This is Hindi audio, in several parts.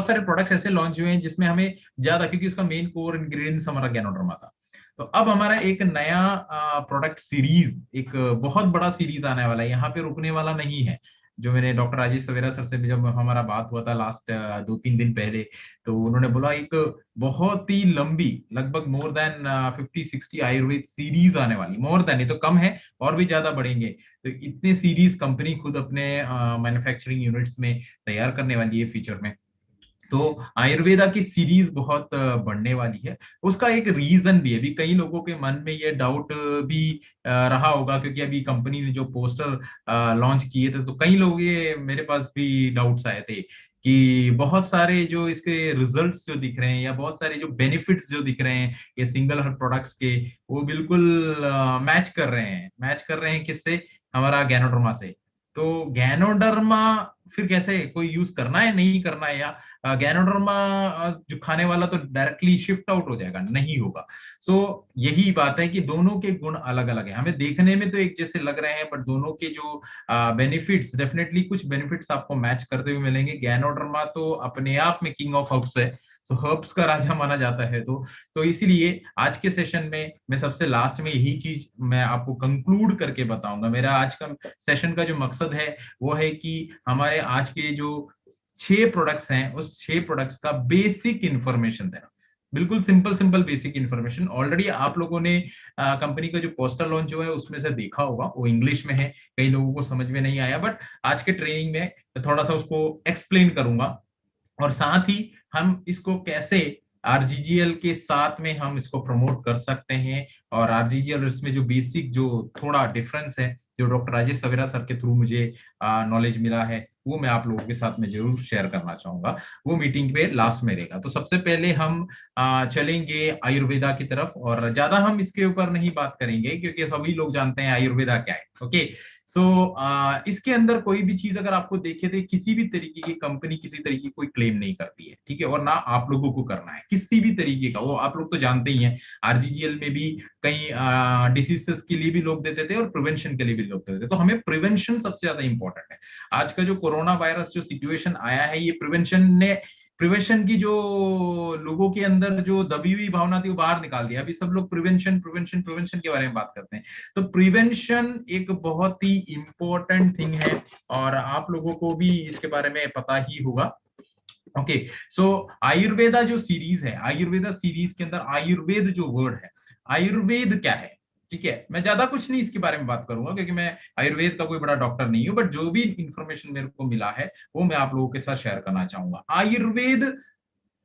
सारे प्रोडक्ट्स ऐसे लॉन्च हुए हैं जिसमें हमें ज्यादा, क्योंकि उसका मेन कोर इंग्रेडिएंट्स हमारा गैनोडर्मा था। तो अब हमारा एक नया प्रोडक्ट सीरीज, एक बहुत बड़ा सीरीज आने वाला है, यहाँ पे रुकने वाला नहीं है। जो मैंने डॉक्टर राजेश सवेरा सर से भी जब हमारा बात हुआ था लास्ट 2-3 दिन पहले, तो उन्होंने बोला एक बहुत ही लंबी, लगभग मोर देन 50-60 आयुर्वेद सीरीज आने वाली, मोर देन, ये तो कम है, और भी ज्यादा बढ़ेंगे। तो इतने सीरीज कंपनी खुद अपने मैन्युफैक्चरिंग यूनिट्स में तैयार करने वाली है फ्यूचर में। तो आयुर्वेदा की सीरीज बहुत बढ़ने वाली है। उसका एक रीजन भी है, अभी कई लोगों के मन में ये डाउट भी रहा होगा, क्योंकि अभी कंपनी ने जो पोस्टर लॉन्च किए थे, तो कई लोग, ये मेरे पास भी डाउट्स आए थे कि बहुत सारे जो इसके रिजल्ट्स जो दिख रहे हैं, या बहुत सारे जो बेनिफिट्स जो दिख रहे हैं ये सिंगल हर्ब प्रोडक्ट्स के, वो बिल्कुल मैच कर रहे हैं किससे, हमारा गैनोडर्मा से। तो गैनोडर्मा फिर कैसे कोई यूज करना है नहीं करना है, या गैनोडर्मा जो खाने वाला तो डायरेक्टली शिफ्ट आउट हो जाएगा, नहीं होगा। सो यही बात है कि दोनों के गुण अलग अलग हैं, हमें देखने में तो एक जैसे लग रहे हैं, बट दोनों के जो बेनिफिट्स, डेफिनेटली कुछ बेनिफिट्स आपको मैच करते हुए मिलेंगे। गैनोडर्मा तो अपने आप में किंग ऑफ हर्ब्स है, सो हर्ब्स का राजा माना जाता है। तो इसीलिए आज के सेशन में मैं सबसे लास्ट में यही चीज मैं आपको कंक्लूड करके बताऊंगा। मेरा आज का सेशन का जो मकसद है वो है कि हमारे आज के जो 6 प्रोडक्ट्स हैं, उस 6 प्रोडक्ट्स का बेसिक इंफॉर्मेशन देना, बिल्कुल simple simple basic information. Already आप लोगों ने कंपनी का जो पोस्टर लॉन्च हुआ है उसमें से देखा होगा, वो इंग्लिश में है, कई लोगों को समझ में नहीं आया, बट आज के ट्रेनिंग में थोड़ा सा उसको एक्सप्लेन करूंगा। और साथ ही हम इसको कैसे आरजीजीएल के साथ में हम इसको प्रमोट कर सकते हैं, और आरजीजीएल इसमें जो बेसिक जो थोड़ा डिफरेंस है, जो डॉक्टर राजेश सवेरा सर के थ्रू मुझे नॉलेज मिला है, वो मैं आप लोगों के साथ में जरूर शेयर करना चाहूंगा। वो मीटिंग पे लास्ट में रहेगा। तो सबसे पहले हम चलेंगे आयुर्वेदा की तरफ, और ज्यादा हम इसके ऊपर नहीं बात करेंगे क्योंकि सभी लोग जानते हैं आयुर्वेदा क्या है। ओके, सो इसके अंदर कोई भी चीज अगर आपको देखे थे, किसी भी तरीके की कंपनी किसी तरीके की कोई क्लेम नहीं करती है, ठीक है, और ना आप लोगों को करना है किसी भी तरीके का। वो आप लोग तो जानते ही हैं, आरजीजीएल में भी कई डिसीजेस के लिए भी लोग देते थे और प्रिवेंशन के लिए भी लोग देते थे। तो हमें प्रिवेंशन सबसे ज्यादा इंपॉर्टेंट है। आज का जो कोरोना वायरस जो सिचुएशन आया है, ये प्रिवेंशन की जो लोगों के अंदर जो दबी हुई भावना थी वो बाहर निकाल दिया। अभी सब लोग प्रिवेंशन प्रिवेंशन प्रिवेंशन के बारे में बात करते हैं। तो प्रिवेंशन एक बहुत ही इंपॉर्टेंट थिंग है, और आप लोगों को भी इसके बारे में पता ही होगा। ओके, सो आयुर्वेदा जो सीरीज है, आयुर्वेदा सीरीज के अंदर आयुर्वेद जो वर्ड है, आयुर्वेद क्या है, ठीक है, मैं ज्यादा कुछ नहीं इसके बारे में बात करूंगा क्योंकि मैं आयुर्वेद का कोई बड़ा डॉक्टर नहीं हूं, बट जो भी इंफॉर्मेशन मेरे को मिला है वो मैं आप लोगों के साथ शेयर करना चाहूंगा। आयुर्वेद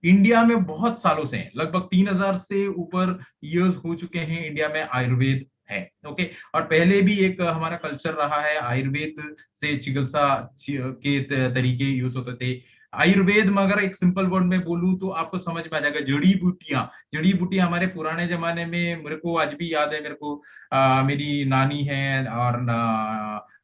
इंडिया में बहुत सालों से है, लगभग 3000 से ऊपर ईयर्स हो चुके हैं इंडिया में आयुर्वेद है। ओके, और पहले भी एक हमारा कल्चर रहा है, आयुर्वेद से चिकित्सा के तरीके यूज होते थे। आयुर्वेद में अगर एक सिंपल वर्ड में बोलूं तो आपको समझ में आ जाएगा, जड़ी बूटियां। जड़ी बूटियां हमारे पुराने जमाने में, मेरे को आज भी याद है, मेरे को मेरी नानी है और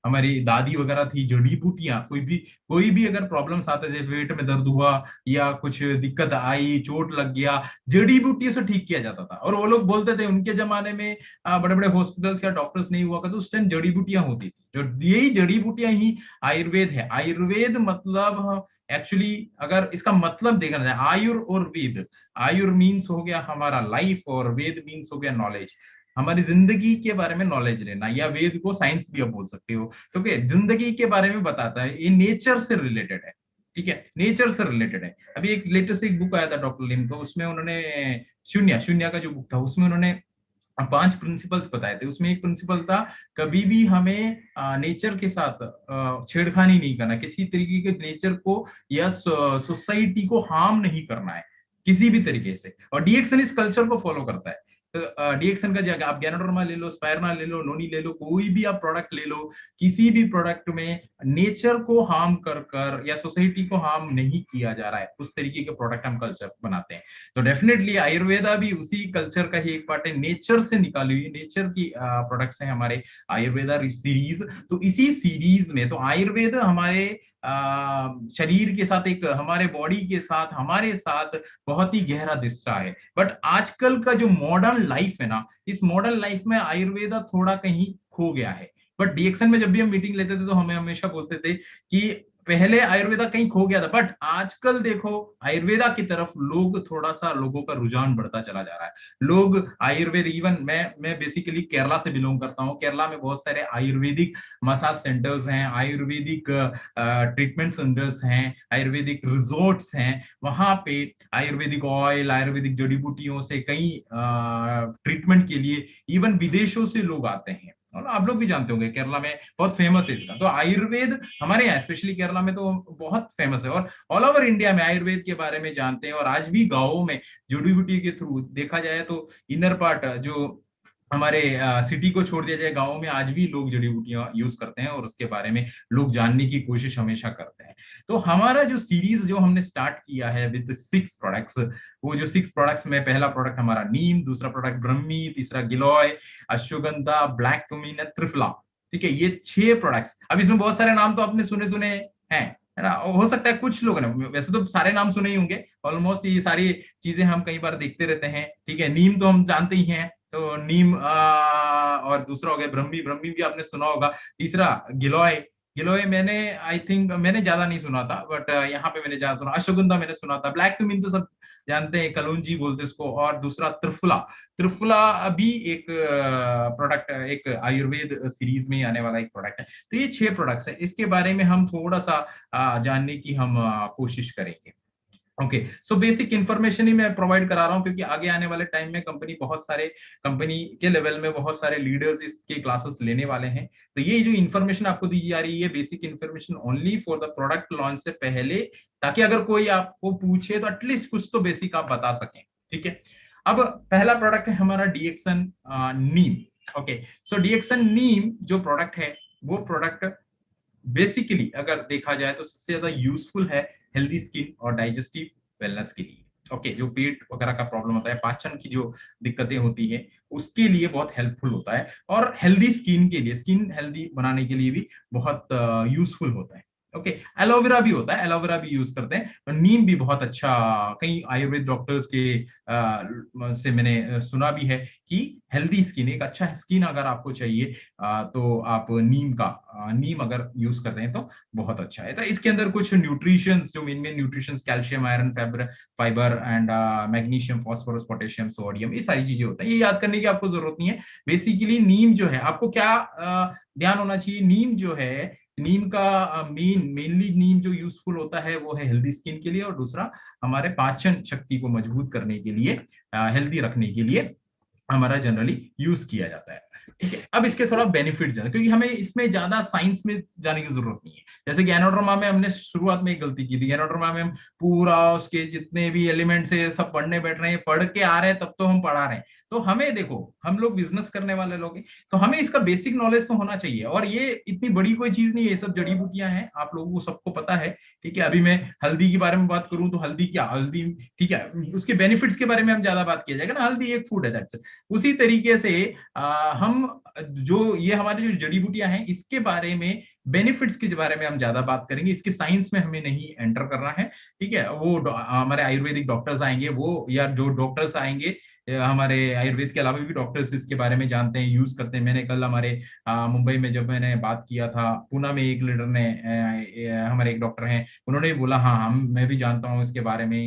हमारी दादी वगैरह थी, जड़ी बूटियां, कोई भी अगर प्रॉब्लम्स आते थे, पेट में दर्द हुआ या कुछ दिक्कत आई, चोट लग गया, जड़ी बूटी से ठीक किया जाता था। और वो लोग बोलते थे उनके जमाने में बड़े बड़े हॉस्पिटल्स या डॉक्टर्स नहीं हुआ करते, उस टाइम जड़ी बूटियां होती थी, जो यही जड़ी बूटियां ही आयुर्वेद है। आयुर्वेद मतलब एक्चुअली अगर इसका मतलब देखा जाए, आयुर और वेद, आयुर मीन्स हो गया हमारा लाइफ, और वेद मीन्स हो गया नॉलेज, हमारी जिंदगी के बारे में नॉलेज लेना, या वेद को साइंस भी आप बोल सकते हो, क्योंकि जिंदगी के बारे में बताता है, ये नेचर से रिलेटेड है, ठीक है, नेचर से रिलेटेड है। अभी एक लेटेस्ट एक बुक आया था डॉक्टर लिम का, उसमें उन्होंने शून्य शून्य का जो बुक था, उसमें उन्होंने 5 प्रिंसिपल्स बताए थे। उसमें एक प्रिंसिपल था, कभी भी हमें नेचर के साथ छेड़खानी नहीं करना, किसी तरीके के नेचर को या सोसाइटी को हार्म नहीं करना है किसी भी तरीके से। और डीएक्सन इस कल्चर को फॉलो करता है। तो डीएक्सन का जगह आप गैनोडर्मा ले लो, स्पायरना ले लो, नोनी ले लो, कोई भी आप प्रोडक्ट ले लो, किसी भी प्रोडक्ट में नेचर को हार्म कर या सोसाइटी को हार्म नहीं किया जा रहा है, उस तरीके के प्रोडक्ट हम कल्चर बनाते हैं। तो डेफिनेटली आयुर्वेदा भी उसी कल्चर का ही एक पार्ट है, नेचर से निकाली हुई नेचर की प्रोडक्ट्स हैं हमारे आयुर्वेदा सीरीज। तो इसी सीरीज में तो आयुर्वेद हमारे शरीर के साथ, एक हमारे बॉडी के साथ, हमारे साथ बहुत ही गहरा रिश्ता है। बट आजकल का जो मॉडर्न लाइफ है ना, इस मॉडर्न लाइफ में आयुर्वेदा थोड़ा कहीं खो गया है। बट डीएक्सन में जब भी हम मीटिंग लेते थे तो हमें हमेशा बोलते थे कि पहले आयुर्वेदा कहीं खो गया था, बट आजकल देखो आयुर्वेदा की तरफ लोग थोड़ा सा, लोगों का रुझान बढ़ता चला जा रहा है। लोग आयुर्वेद, इवन मैं बेसिकली केरला से बिलोंग करता हूँ। केरला में बहुत सारे आयुर्वेदिक मसाज सेंटर्स हैं, आयुर्वेदिक ट्रीटमेंट सेंटर्स हैं, आयुर्वेदिक रिजोर्ट्स हैं। वहां पे आयुर्वेदिक ऑयल, आयुर्वेदिक जड़ी बूटियों से कई ट्रीटमेंट के लिए इवन विदेशों से लोग आते हैं। और आप लोग भी जानते होंगे केरला में बहुत फेमस है इसका। तो आयुर्वेद हमारे यहाँ स्पेशली केरला में तो बहुत फेमस है, और ऑल ओवर इंडिया में आयुर्वेद के बारे में जानते हैं। और आज भी गाँवों में जड़ी बूटी के थ्रू देखा जाए तो इनर पार्ट जो हमारे सिटी को छोड़ दिया जाए, गाँवों में आज भी लोग जड़ी बूटियां यूज करते हैं, और उसके बारे में लोग जानने की कोशिश हमेशा करते हैं। तो हमारा जो सीरीज जो हमने स्टार्ट किया है विद 6 प्रोडक्ट्स, वो जो 6 प्रोडक्ट्स में पहला प्रोडक्ट हमारा नीम, दूसरा प्रोडक्ट ब्रह्मी, तीसरा गिलोय, अश्वगंधा, ब्लैक कुमीन, त्रिफला। ठीक है, ये 6 प्रोडक्ट्स। अब इसमें बहुत सारे नाम तो आपने सुने सुने हैं, है ना। हो सकता है कुछ लोग ना, वैसे तो सारे नाम सुने ही होंगे ऑलमोस्ट, ये सारी चीजें हम कई बार देखते रहते हैं। ठीक है, नीम तो हम जानते ही हैं, तो नीम और दूसरा हो गया ब्रह्मी, ब्रह्मी भी आपने सुना होगा। तीसरा गिलोय, गिलोय मैंने आई थिंक मैंने ज्यादा नहीं सुना था, बट यहाँ पे मैंने ज्यादा सुना। अश्वगंधा मैंने सुना था, ब्लैक क्यूमिन तो सब जानते हैं, कलौंजी बोलते हैं इसको। और दूसरा त्रिफला, त्रिफला भी एक प्रोडक्ट, एक आयुर्वेद सीरीज में आने वाला एक प्रोडक्ट है। तो ये 6 प्रोडक्ट्स है, इसके बारे में हम थोड़ा सा जानने की हम कोशिश करेंगे। ओके, सो बेसिक इंफॉर्मेशन ही मैं प्रोवाइड करा रहा हूँ, क्योंकि आगे आने वाले टाइम में कंपनी बहुत सारे, कंपनी के लेवल में बहुत सारे लीडर्स इसके क्लासेस लेने वाले हैं। तो ये जो इन्फॉर्मेशन आपको दी जा रही है, basic information only for the product launch से पहले, ताकि अगर कोई आपको पूछे तो एटलीस्ट कुछ तो बेसिक आप बता सकें। ठीक है, अब पहला प्रोडक्ट है हमारा डीएक्सन नीम। ओके, सो डीएक्सन नीम जो प्रोडक्ट है, वो प्रोडक्ट बेसिकली अगर देखा जाए तो सबसे ज्यादा यूजफुल है हेल्दी स्किन और डाइजेस्टिव वेलनेस के लिए। ओके, जो पेट वगैरह का प्रॉब्लम होता है, पाचन की जो दिक्कतें होती है, उसके लिए बहुत हेल्पफुल होता है। और हेल्दी स्किन के लिए, स्किन हेल्दी बनाने के लिए भी बहुत यूजफुल होता है। ओके, एलोवेरा भी होता है, एलोवेरा भी यूज करते हैं। और नीम भी बहुत अच्छा, कई आयुर्वेद डॉक्टर्स के से मैंने सुना भी है कि हेल्दी स्किन, एक अच्छा स्किन अगर आपको चाहिए तो आप नीम का, नीम अगर यूज करते हैं तो बहुत अच्छा है। तो इसके अंदर कुछ न्यूट्रिशंस, जो main main nutritions, calcium, iron, fibre and magnesium, phosphorus, potassium, sodium, ये सारी चीजें होती हैं। ये याद करने की आपको जरूरत नहीं है। बेसिकली नीम जो है, आपको क्या ध्यान होना चाहिए, नीम जो है, नीम का मेनली नीम जो यूजफुल होता है वो है हेल्दी स्किन के लिए, और दूसरा हमारे पाचन शक्ति को मजबूत करने के लिए, हेल्दी रखने के लिए हमारा जनरली यूज किया जाता है। ठीक है, अब इसके थोड़ा बेनिफिट ज्यादा, क्योंकि हमें इसमें ज्यादा साइंस में जाने की जरूरत नहीं है। जैसे कि एनोड्रमा में हमने शुरुआत में एक गलती की थी, एनोड्रमा में हम पूरा उसके जितने भी एलिमेंट्स है सब पढ़ने बैठ रहे हैं, पढ़ के आ रहे हैं, तब तो हम पढ़ा रहे हैं। तो हमें देखो, हम लोग बिजनेस करने वाले लोग हैं, तो हमें इसका बेसिक नॉलेज तो होना चाहिए। और ये इतनी बड़ी कोई चीज नहीं है, ये सब जड़ी बूटियां हैं, आप लोगों को सबको पता है। ठीक है, अभी मैं हल्दी के बारे में बात करूं तो हल्दी क्या, हल्दी, ठीक है, उसके बेनिफिट्स के बारे में हम ज्यादा बात किया जाएगा ना, हल्दी एक फूड है, दैट्स इट। उसी तरीके से हम जो ये हमारी जो जड़ी बूटियां हैं, इसके बारे में, बेनिफिट्स के बारे में हम ज्यादा बात करेंगे। इसके साइंस में हमें नहीं एंटर करना है। ठीक है, वो हमारे आयुर्वेदिक डॉक्टर्स आएंगे, वो या जो डॉक्टर्स आएंगे, हमारे आयुर्वेद के अलावा भी डॉक्टर्स इसके बारे में जानते हैं, यूज करते हैं। मैंने कल हमारे मुंबई में जब मैंने बात किया था, पूना में एक लीडर ने, हमारे एक डॉक्टर हैं, उन्होंने भी बोला हाँ हम, मैं भी जानता हूँ इसके बारे में।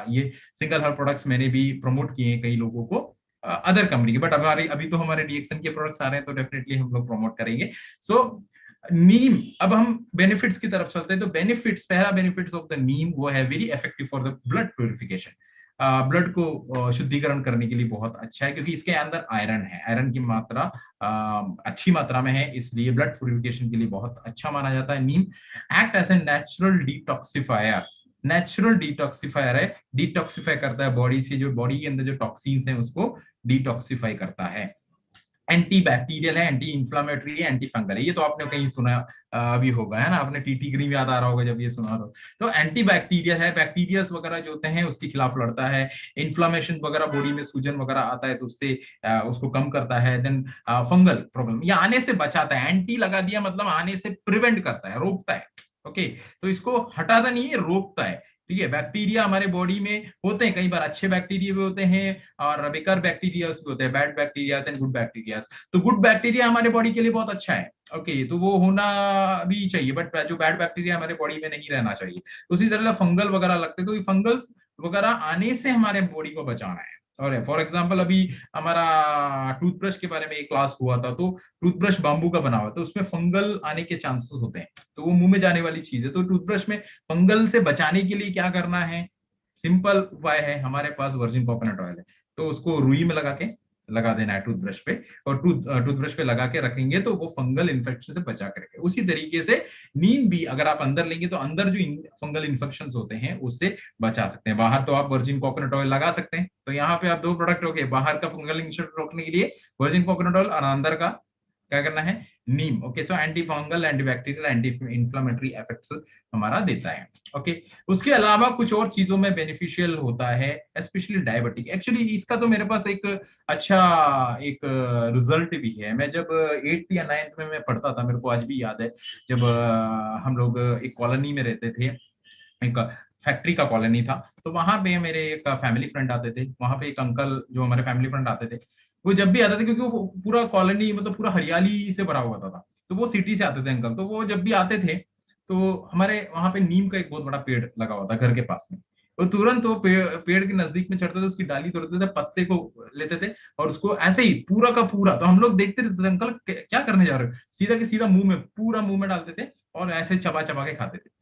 ये सिंगल हर्ब प्रोडक्ट्स मैंने भी प्रमोट किए हैं कई लोगों को, अदर कंपनी के, बट हमारे अभी तो हमारे डीएक्सन के प्रोडक्ट्स आ रहे हैं, तो डेफिनेटली हम लोग प्रमोट करेंगे। सो नीम, अब हम बेनिफिट्स की तरफ चलते हैं। तो बेनिफिट्स, पहला बेनिफिट्स ऑफ द नीम वो है very effective for the blood purification. Blood को शुद्धिकरण करने के लिए बहुत अच्छा है, क्योंकि इसके अंदर आयरन है, आयरन की मात्रा अच्छी मात्रा में है, इसलिए ब्लड प्यूरिफिकेशन के लिए बहुत अच्छा माना जाता है नीम। Act as a natural detoxifier, natural detoxifier है, डिटॉक्सिफाई करता है बॉडी से, जो बॉडी के अंदर जो टॉक्सिन्स हैं उसको डिटॉक्सिफाई करता है। एंटी बैक्टीरियल है, एंटी इंफ्लामेटरी है, एंटी फंगल है। ये तो आपने कहीं सुना भी होगा, है ना, आपने टीटी क्रीम याद आ रहा होगा जब ये सुना रहा हो। तो एंटी बैक्टीरियल है, बैक्टीरियाज वगैरह जो होते हैं उसके खिलाफ लड़ता है। इन्फ्लामेशन वगैरह, बॉडी में सूजन वगैरह आता है तो उससे उसको कम करता है। देन फंगल प्रॉब्लम, ये आने से बचाता है। एंटी लगा दिया मतलब आने से प्रिवेंट करता है, रोकता है। ओके, तो इसको हटाता नहीं है, रोकता है। ठीक है, बैक्टीरिया हमारे बॉडी में होते हैं, कई बार अच्छे बैक्टीरिया भी होते हैं और बेकार बैक्टीरिया भी होते हैं, bad bacteria and good bacteria. तो गुड बैक्टीरिया हमारे बॉडी के लिए बहुत अच्छा है, ओके, तो वो होना भी चाहिए, बट जो बैड बैक्टीरिया हमारे बॉडी में नहीं रहना चाहिए। उसी तरह फंगल वगैरह लगते हैं, तो ये फंगल्स वगैरह आने से हमारे बॉडी को बचाना है। और फॉर एग्जाम्पल अभी हमारा टूथब्रश के बारे में एक क्लास हुआ था, तो टूथब्रश बांबू का बना हुआ, तो उसमें फंगल आने के चांसेस होते हैं, तो वो मुंह में जाने वाली चीज है। तो टूथब्रश में फंगल से बचाने के लिए क्या करना है, सिंपल उपाय है, हमारे पास वर्जिन कोकोनट ऑयल है, तो उसको रुई में लगा देना है टूथब्रश पे, और टूथब्रश पे लगा के रखेंगे तो वो फंगल इन्फेक्शन से बचा के रखेगा। उसी तरीके से नीम भी अगर आप अंदर लेंगे तो अंदर जो फंगल इन्फेक्शन होते हैं उससे बचा सकते हैं। बाहर तो आप वर्जिन कोकोनट ऑयल लगा सकते हैं, तो यहाँ पे आप दो प्रोडक्ट हो गए, बाहर का फंगल इन्फेक्शन रोकने के लिए वर्जिन कोकोनट ऑयल, और अंदर का क्या करना है, नीम। Okay, so anti fungal, anti bacterial, anti inflammatory effects हमारा देता है। ओके, उसके अलावा कुछ और चीजों में बेनिफिशियल होता है, स्पेशली डायबिटिक। एक्चुअली इसका तो मेरे पास एक अच्छा एक रिजल्ट भी है। मैं जब 8th या 9th में मैं पढ़ता था, मेरे को आज भी याद है, जब हम लोग एक कॉलोनी में रहते थे, एक फैक्ट्री का कॉलोनी था, तो वहां पे मेरे एक फैमिली फ्रेंड आते थे, वहां पे एक अंकल जो हमारे फैमिली फ्रेंड आते थे, वो जब भी आते थे, क्योंकि वो पूरा कॉलोनी मतलब पूरा हरियाली से भरा हुआ था, तो वो सिटी से आते थे अंकल, तो वो जब भी आते थे तो हमारे वहां पे नीम का एक बहुत बड़ा पेड़ लगा हुआ था घर के पास में, तो तुरंत वो पेड़ के नजदीक में चढ़ते थे, उसकी डाली तोड़ते थे, पत्ते को लेते थे और उसको ऐसे ही पूरा का पूरा, तो हम लोग देखते रहते थे अंकल क्या करने जा रहे हो, सीधा के सीधा मुंह में, पूरा मुंह में डालते थे और ऐसे चबा चबा के खाते थे।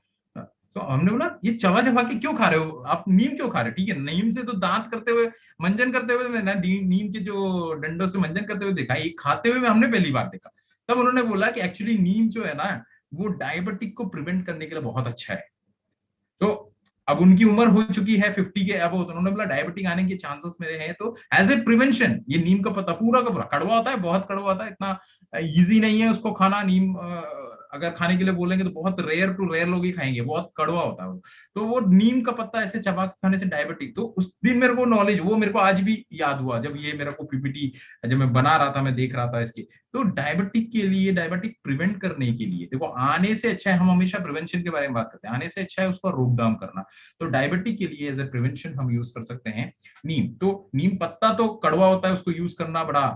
तो हमने बोला ये चबा चबा के क्यों खा रहे हो आप, नीम क्यों खा रहे हो, ठीक है, नीम से तो दांत करते हुए, मंजन करते हुए मैंने नीम के जो डंडों से मंजन करते हुए देखा, ये खाते हुए हमने पहली बार देखा। तब उन्होंने बोला कि एक्चुअली नीम जो है ना, वो डायबिटिक को प्रिवेंट करने के लिए बहुत अच्छा है। तो अब उनकी उम्र हो चुकी है 50 के अब, तो उन्होंने बोला डायबिटिक आने के चांसेस मेरे हैं, तो एज ए प्रिवेंशन ये नीम का पत्ता पूरा का पूरा, कड़वा होता है, बहुत कड़वा होता है, इतना इजी नहीं है उसको खाना। नीम अगर खाने के लिए बोलेंगे तो बहुत रेयर टू रेयर लोग ही खाएंगे, बहुत कड़वा होता है वो। तो वो नीम का पत्ता ऐसे चबा के खाने से डायबिटिक, तो उस दिन मेरे को नॉलेज, वो मेरे को आज भी याद हुआ जब ये मेरे को पीपीटी जब मैं बना रहा था, मैं देख रहा था इसकी। तो डायबिटिक के लिए, डायबिटिक प्रिवेंट करने के लिए, देखो आने से अच्छा है, हम हमेशा प्रिवेंशन के बारे में बात करते हैं, आने से अच्छा है उसका रोकथाम करना। तो डायबिटिक के लिए एज ए प्रिवेंशन हम यूज कर सकते हैं नीम। तो नीम पत्ता तो कड़वा होता है, उसको यूज करना बड़ा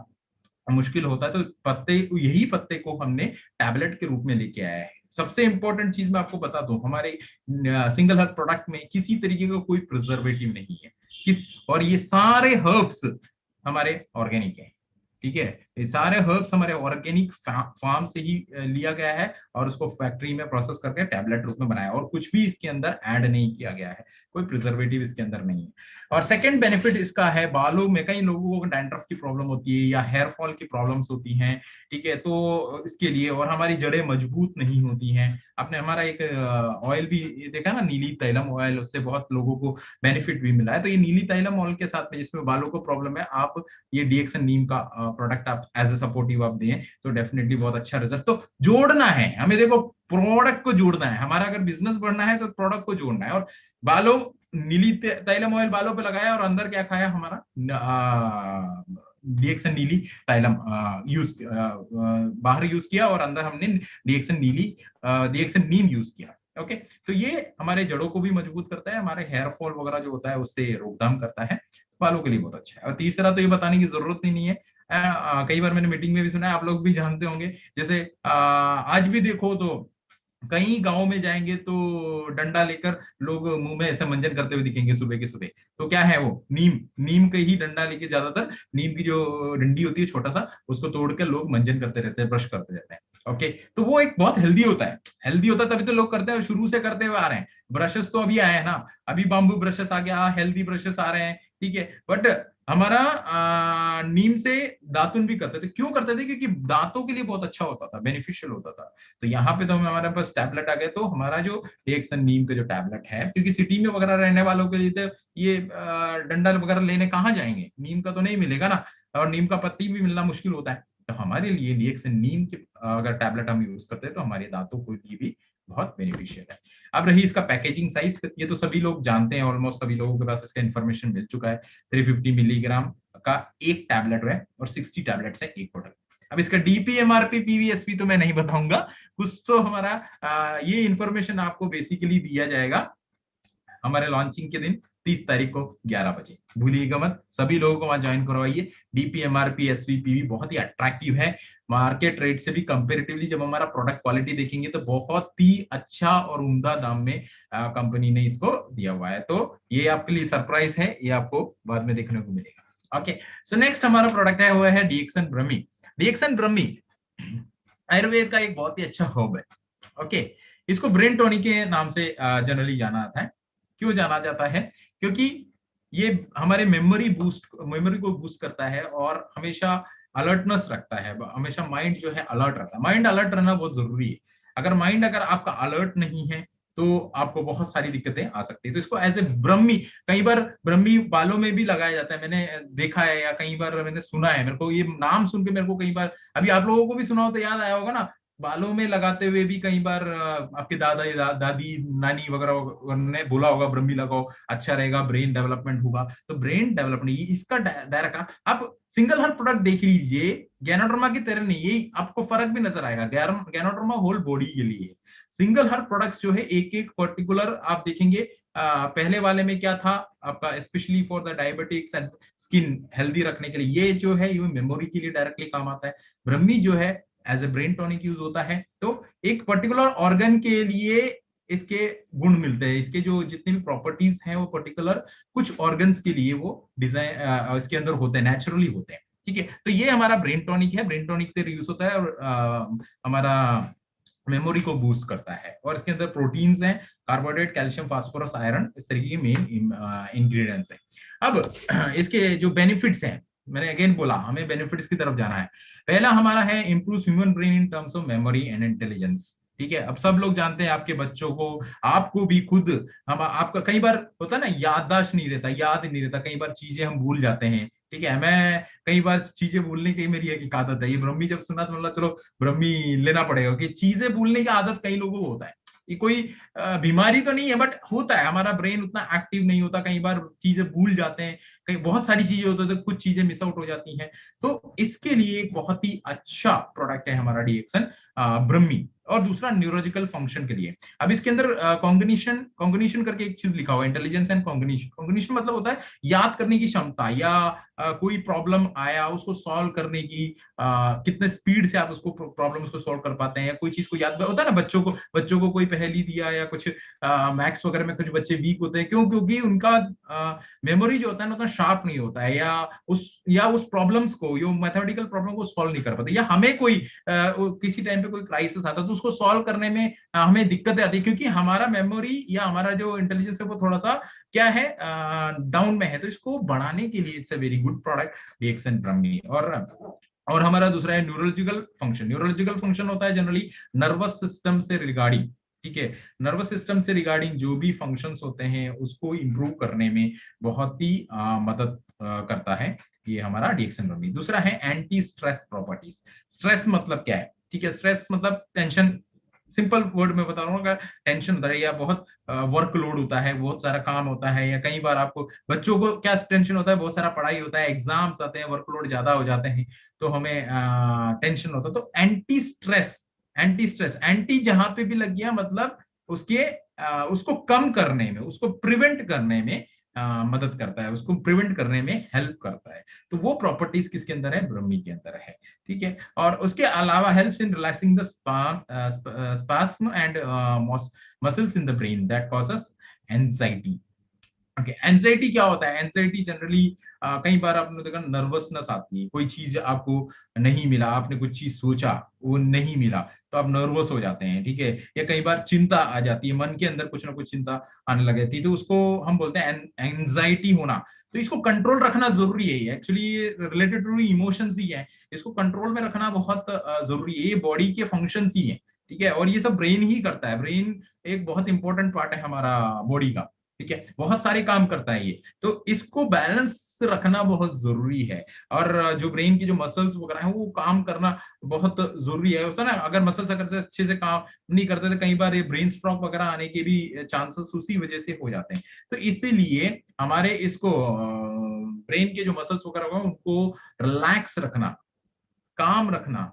मुश्किल होता है, तो पत्ते, यही पत्ते को हमने टैबलेट के रूप में लेके आया है। सबसे इंपॉर्टेंट चीज मैं आपको बता दूं, हमारे सिंगल हर्ब प्रोडक्ट में किसी तरीके का कोई प्रिजर्वेटिव नहीं है, किस, और ये सारे हर्ब्स हमारे ऑर्गेनिक है, ठीक है, ये सारे हर्ब्स हमारे ऑर्गेनिक फार्म से ही लिया गया है और उसको फैक्ट्री में प्रोसेस करके टैबलेट रूप में बनाया, और कुछ भी इसके अंदर ऐड नहीं किया गया है, कोई प्रिजर्वेटिव इसके अंदर नहीं है। और सेकंड बेनिफिट इसका है, बालों में कई लोगों को डैंड्रफ की प्रॉब्लम होती है या हेयर फॉल की प्रॉब्लम्स होती हैं, ठीक है, तो इसके लिए, और हमारी जड़ें मजबूत नहीं होती हैं। आपने हमारा एक ऑयल भी देखा ना, नीली तैलम ऑयल, उससे बहुत लोगों को बेनिफिट भी मिला है। तो ये नीली तैलम ऑयल के साथ में जिसमें बालों को प्रॉब्लम है, आप ये डीएक्सन नीम का प्रोडक्ट आप एज ए सपोर्टिव आप दें तो डेफिनेटली बहुत अच्छा रिजल्ट। तो जोड़ना है हमें, देखो प्रोडक्ट को जोड़ना है, हमारा अगर बिजनेस बढ़ना है तो प्रोडक्ट को जोड़ना है। और बालों, नीली तैलम ऑयल बालों पे लगाया और अंदर क्या खाया हमारा डीएक्सन नीली तैलम यूज, बाहर यूज किया और अंदर हमने डीएक्सन नीम यूज किया। ओके, तो ये हमारे जड़ों को भी मजबूत करता है, हमारे हेयर फॉल वगैरह जो होता है उससे रोकथाम करता है, बालों के लिए बहुत अच्छा है। और तीसरा तो ये बताने की जरूरत ही नहीं है, कई बार मैंने मीटिंग में भी सुना है, आप लोग भी जानते होंगे, जैसे आज भी देखो तो कई गांव में जाएंगे तो डंडा लेकर लोग मुंह में ऐसे मंजन करते हुए दिखेंगे सुबह के सुबह, तो क्या है वो नीम, नीम के ही डंडा लेके, ज्यादातर नीम की जो डंडी होती है छोटा सा, उसको तोड़ के लोग मंजन करते रहते हैं, ब्रश करते रहते हैं। ओके, तो वो एक बहुत हेल्दी होता है, हेल्दी होता है तभी तो लोग करते हैं, शुरू से करते हुए आ रहे हैं। ब्रशेस तो अभी आए हैं ना, अभी बाम्बू ब्रशेस आ गया, हेल्दी ब्रशेस आ रहे हैं, ठीक है, बट हमारा नीम से दातुन भी करते थे। क्यों करते थे, क्योंकि दांतों के लिए बहुत अच्छा होता था, बेनिफिशियल होता था। तो यहाँ पे तो हमारे पास टैबलेट आ गए, तो हमारा जो डीएक्सन नीम का जो टैबलेट है, क्योंकि सिटी में वगैरह रहने वालों के लिए तो ये डंडा वगैरह लेने कहाँ जाएंगे, नीम का तो नहीं मिलेगा ना, और नीम का पत्ती भी मिलना मुश्किल होता है। तो हमारे लिए डीएक्सन नीम के अगर टैबलेट हम यूज करते हैं तो हमारे दांतों के लिए भी बहुत बेनिफिशियल है। अब रही इसका पैकेजिंग साइज, ये तो सभी लोग जानते हैं, ऑलमोस्ट सभी लोगों के पास इसका इन्फॉर्मेशन मिल चुका है। 350 मिलीग्राम का एक टैबलेट है और 60 टैबलेट्स है एक बोतल। अब इसका डीपीएमआरपी पीवीएसपी तो मैं नहीं बताऊंगा, कुछ तो हमारा ये इंफॉर्मेशन आपको बेसिकली दिया जाएगा हमारे लॉन्चिंग के दिन 30 तारीख को 11 बजे, भूलिएगा मत, सभी लोगों को वहां ज्वाइन करवाइए। डीपीएमआरपी एसवीपीवी बहुत ही अट्रैक्टिव है, मार्केट रेट से भी कंपेरेटिवली जब हमारा प्रोडक्ट क्वालिटी देखेंगे तो बहुत ही अच्छा और उम्दा दाम में कंपनी ने इसको दिया हुआ है। तो ये आपके लिए सरप्राइज है, ये आपको बाद में देखने को मिलेगा। ओके, सो नेक्स्ट हमारा प्रोडक्ट है वो है डीएक्सन ब्रह्मी। डीएक्सन ब्रह्मी आयुर्वेद का एक बहुत ही अच्छा हर्ब है। ओके, इसको ब्रेन टॉनिक के नाम से जनरली जाना जाता है। क्यों जाना जाता है? क्योंकि ये हमारे मेमोरी को बूस्ट करता है और हमेशा अलर्टनेस रखता है, हमेशा माइंड जो है अलर्ट रहता है। माइंड अलर्ट रहना बहुत जरूरी है। अगर आपका अलर्ट नहीं है तो आपको बहुत सारी दिक्कतें आ सकती है। तो इसको एज ए ब्रह्मी, कई बार ब्रह्मी बालों में भी लगाया जाता है, मैंने देखा है या कई बार मैंने सुना है, मेरे को ये नाम सुन के मेरे को कई बार, अभी आप लोगों को भी सुना हो तो याद आया होगा ना, बालों में लगाते हुए भी कई बार आपके दादी नानी वगैरह ने बोला होगा ब्रह्मी लगाओ, अच्छा रहेगा, ब्रेन डेवलपमेंट होगा। तो ब्रेन डेवलपमेंट इसका डायरेक्ट आप सिंगल हर प्रोडक्ट देख लीजिए, गैनोडर्मा की तरह नहीं, ये आपको फर्क भी नजर आएगा। गैनोडर्मा होल बॉडी के लिए, सिंगल हर प्रोडक्ट्स जो है एक एक पर्टिकुलर आप देखेंगे। पहले वाले में क्या था आपका, specially for the diabetics and skin healthy रखने के लिए, ये जो है ये मेमोरी के लिए डायरेक्टली काम आता है। ब्रह्मी जो है as a brain tonic use होता है। तो एक पर्टिकुलर ऑर्गन के लिए इसके गुण मिलते हैं, इसके जो जितनी भी प्रॉपर्टीज हैं वो पर्टिकुलर कुछ ऑर्गन्स के लिए वो डिजाइन इसके अंदर होते हैं, नेचुरली होते हैं। ठीक है, तो ये हमारा ब्रेन टॉनिक है, ब्रेन टॉनिक से यूज होता है और हमारा मेमोरी को बूस्ट करता है। और इसके अंदर प्रोटीन्स हैं, कार्बोहाइड्रेट, कैल्शियम, फास्फोरस, आयरन, इस तरीके के मेन इंग्रेडिएंट्स हैं। अब इसके जो बेनिफिट्स हैं, मैंने अगेन बोला हमें बेनिफिट्स की तरफ जाना है। पहला हमारा है improve human brain in terms of memory and intelligence. ठीक है, अब सब लोग जानते हैं, आपके बच्चों को, आपको भी खुद, हम आपका कई बार होता है ना, याददाश्त नहीं रहता, याद नहीं रहता, कई बार चीजें हम भूल जाते हैं। ठीक है, मैं कई बार चीजें भूलने की मेरी एक आदत है। ये ब्रह्मी जब सुना तो मतलब चलो ब्रह्मी लेना पड़ेगा, कि चीजें भूलने की आदत कई लोगों को होता है। ये कोई बीमारी तो नहीं है, बट होता है, हमारा ब्रेन उतना एक्टिव नहीं होता, कई बार चीजें भूल जाते हैं, कई बहुत सारी चीजें होती है तो कुछ चीजें मिस आउट हो जाती हैं। तो इसके लिए एक बहुत ही अच्छा प्रोडक्ट है हमारा डीएक्सन ब्रह्मी। और दूसरा न्यूरोलॉजिकल फंक्शन के लिए। अब इसके अंदर कॉग्निशन कॉग्निशन करके एक चीज लिखा हुआ है, इंटेलिजेंस एंड कॉग्निशन। कॉग्निशन मतलब होता है याद करने की क्षमता, या कोई प्रॉब्लम आया उसको सॉल्व करने की कितने स्पीड से आप उसको प्रॉब्लम उसको सॉल्व कर पाते हैं, या कोई चीज को याद होता है ना, बच्चों को कोई पहेली दिया या कुछ मैथ्स वगैरह में कुछ बच्चे वीक होते हैं, क्यों? क्योंकि उनका मेमोरी जो होता है ना उतना शार्प नहीं होता है, या उस प्रॉब्लम्स को, यो मैथमेटिकल प्रॉब्लम को सॉल्व नहीं कर पाते, या हमें कोई किसी टाइम पे कोई क्राइसिस आता है तो उसको सॉल्व करने में हमें दिक्कतें आती है, क्योंकि हमारा मेमोरी या हमारा जो इंटेलिजेंस है वो थोड़ा सा क्या है, डाउन में है। तो इसको बढ़ाने के लिए it's a very good product डीएक्सन ब्रह्मी। और हमारा दूसरा है न्यूरोलॉजिकल फंक्शन। न्यूरोलॉजिकल फंक्शन होता है जनरली नर्वस सिस्टम से रिगार्डिंग। ठीक है, नर्वस सिस्टम से रिगार्डिंग जो भी फंक्शंस होते हैं उसको इंप्रूव करने में बहुत ही मदद करता है ये हमारा डीएक्सन ब्रह्मी। दूसरा है एंटी स्ट्रेस प्रॉपर्टीज। स्ट्रेस मतलब क्या है? ठीक है, स्ट्रेस मतलब टेंशन, सिंपल वर्ड में बता रहा हूँ। अगर टेंशन होता है या बहुत वर्कलोड होता है, बहुत सारा काम होता है, या कई बार आपको बच्चों को क्या टेंशन होता है, बहुत सारा पढ़ाई होता है, एग्जाम्स आते हैं, वर्कलोड ज्यादा हो जाते हैं, तो हमें टेंशन होता है। तो एंटी स्ट्रेस एंटी जहां पे भी लग गया मतलब उसके उसको कम करने में, उसको प्रिवेंट करने में मदद करता है, उसको प्रिवेंट करने में हेल्प करता है। तो वो प्रॉपर्टीज किसके अंदर है? ब्रह्मी के अंदर है। ठीक है, और उसके अलावा helps in relaxing the spasm and muscles in the brain that causes anxiety. Okay, anxiety क्या होता है? एंजाइटी जनरली कई बार आपने देखा नर्वसनेस आती है, कोई चीज आपको नहीं मिला, आपने कुछ चीज सोचा वो नहीं मिला तो आप नर्वस हो जाते हैं। ठीक है, या कई बार चिंता आ जाती है, मन के अंदर कुछ ना कुछ चिंता आने लग जाती है, तो उसको हम बोलते हैं एंजाइटी होना। तो इसको कंट्रोल रखना जरूरी है, एक्चुअली रिलेटेड टू इमोशंस ही है, इसको कंट्रोल में रखना बहुत जरूरी है, ये बॉडी के फंक्शंस ही है। ठीक है, और ये सब ब्रेन ही करता है, ब्रेन एक बहुत इंपॉर्टेंट पार्ट है हमारा बॉडी का। ठीक है, बहुत सारे काम करता है ये, तो इसको बैलेंस रखना बहुत जरूरी है। और जो ब्रेन की जो मसल्स वगैरह है वो काम करना बहुत जरूरी है। होता है ना, अगर मसल्स अगर से अच्छे से काम नहीं करते तो कई बार ये ब्रेन स्ट्रोक वगैरह आने के भी चांसेस उसी वजह से हो जाते हैं। तो इसीलिए हमारे इसको ब्रेन के जो मसल्स वगैरह होगा उनको रिलैक्स रखना, काम रखना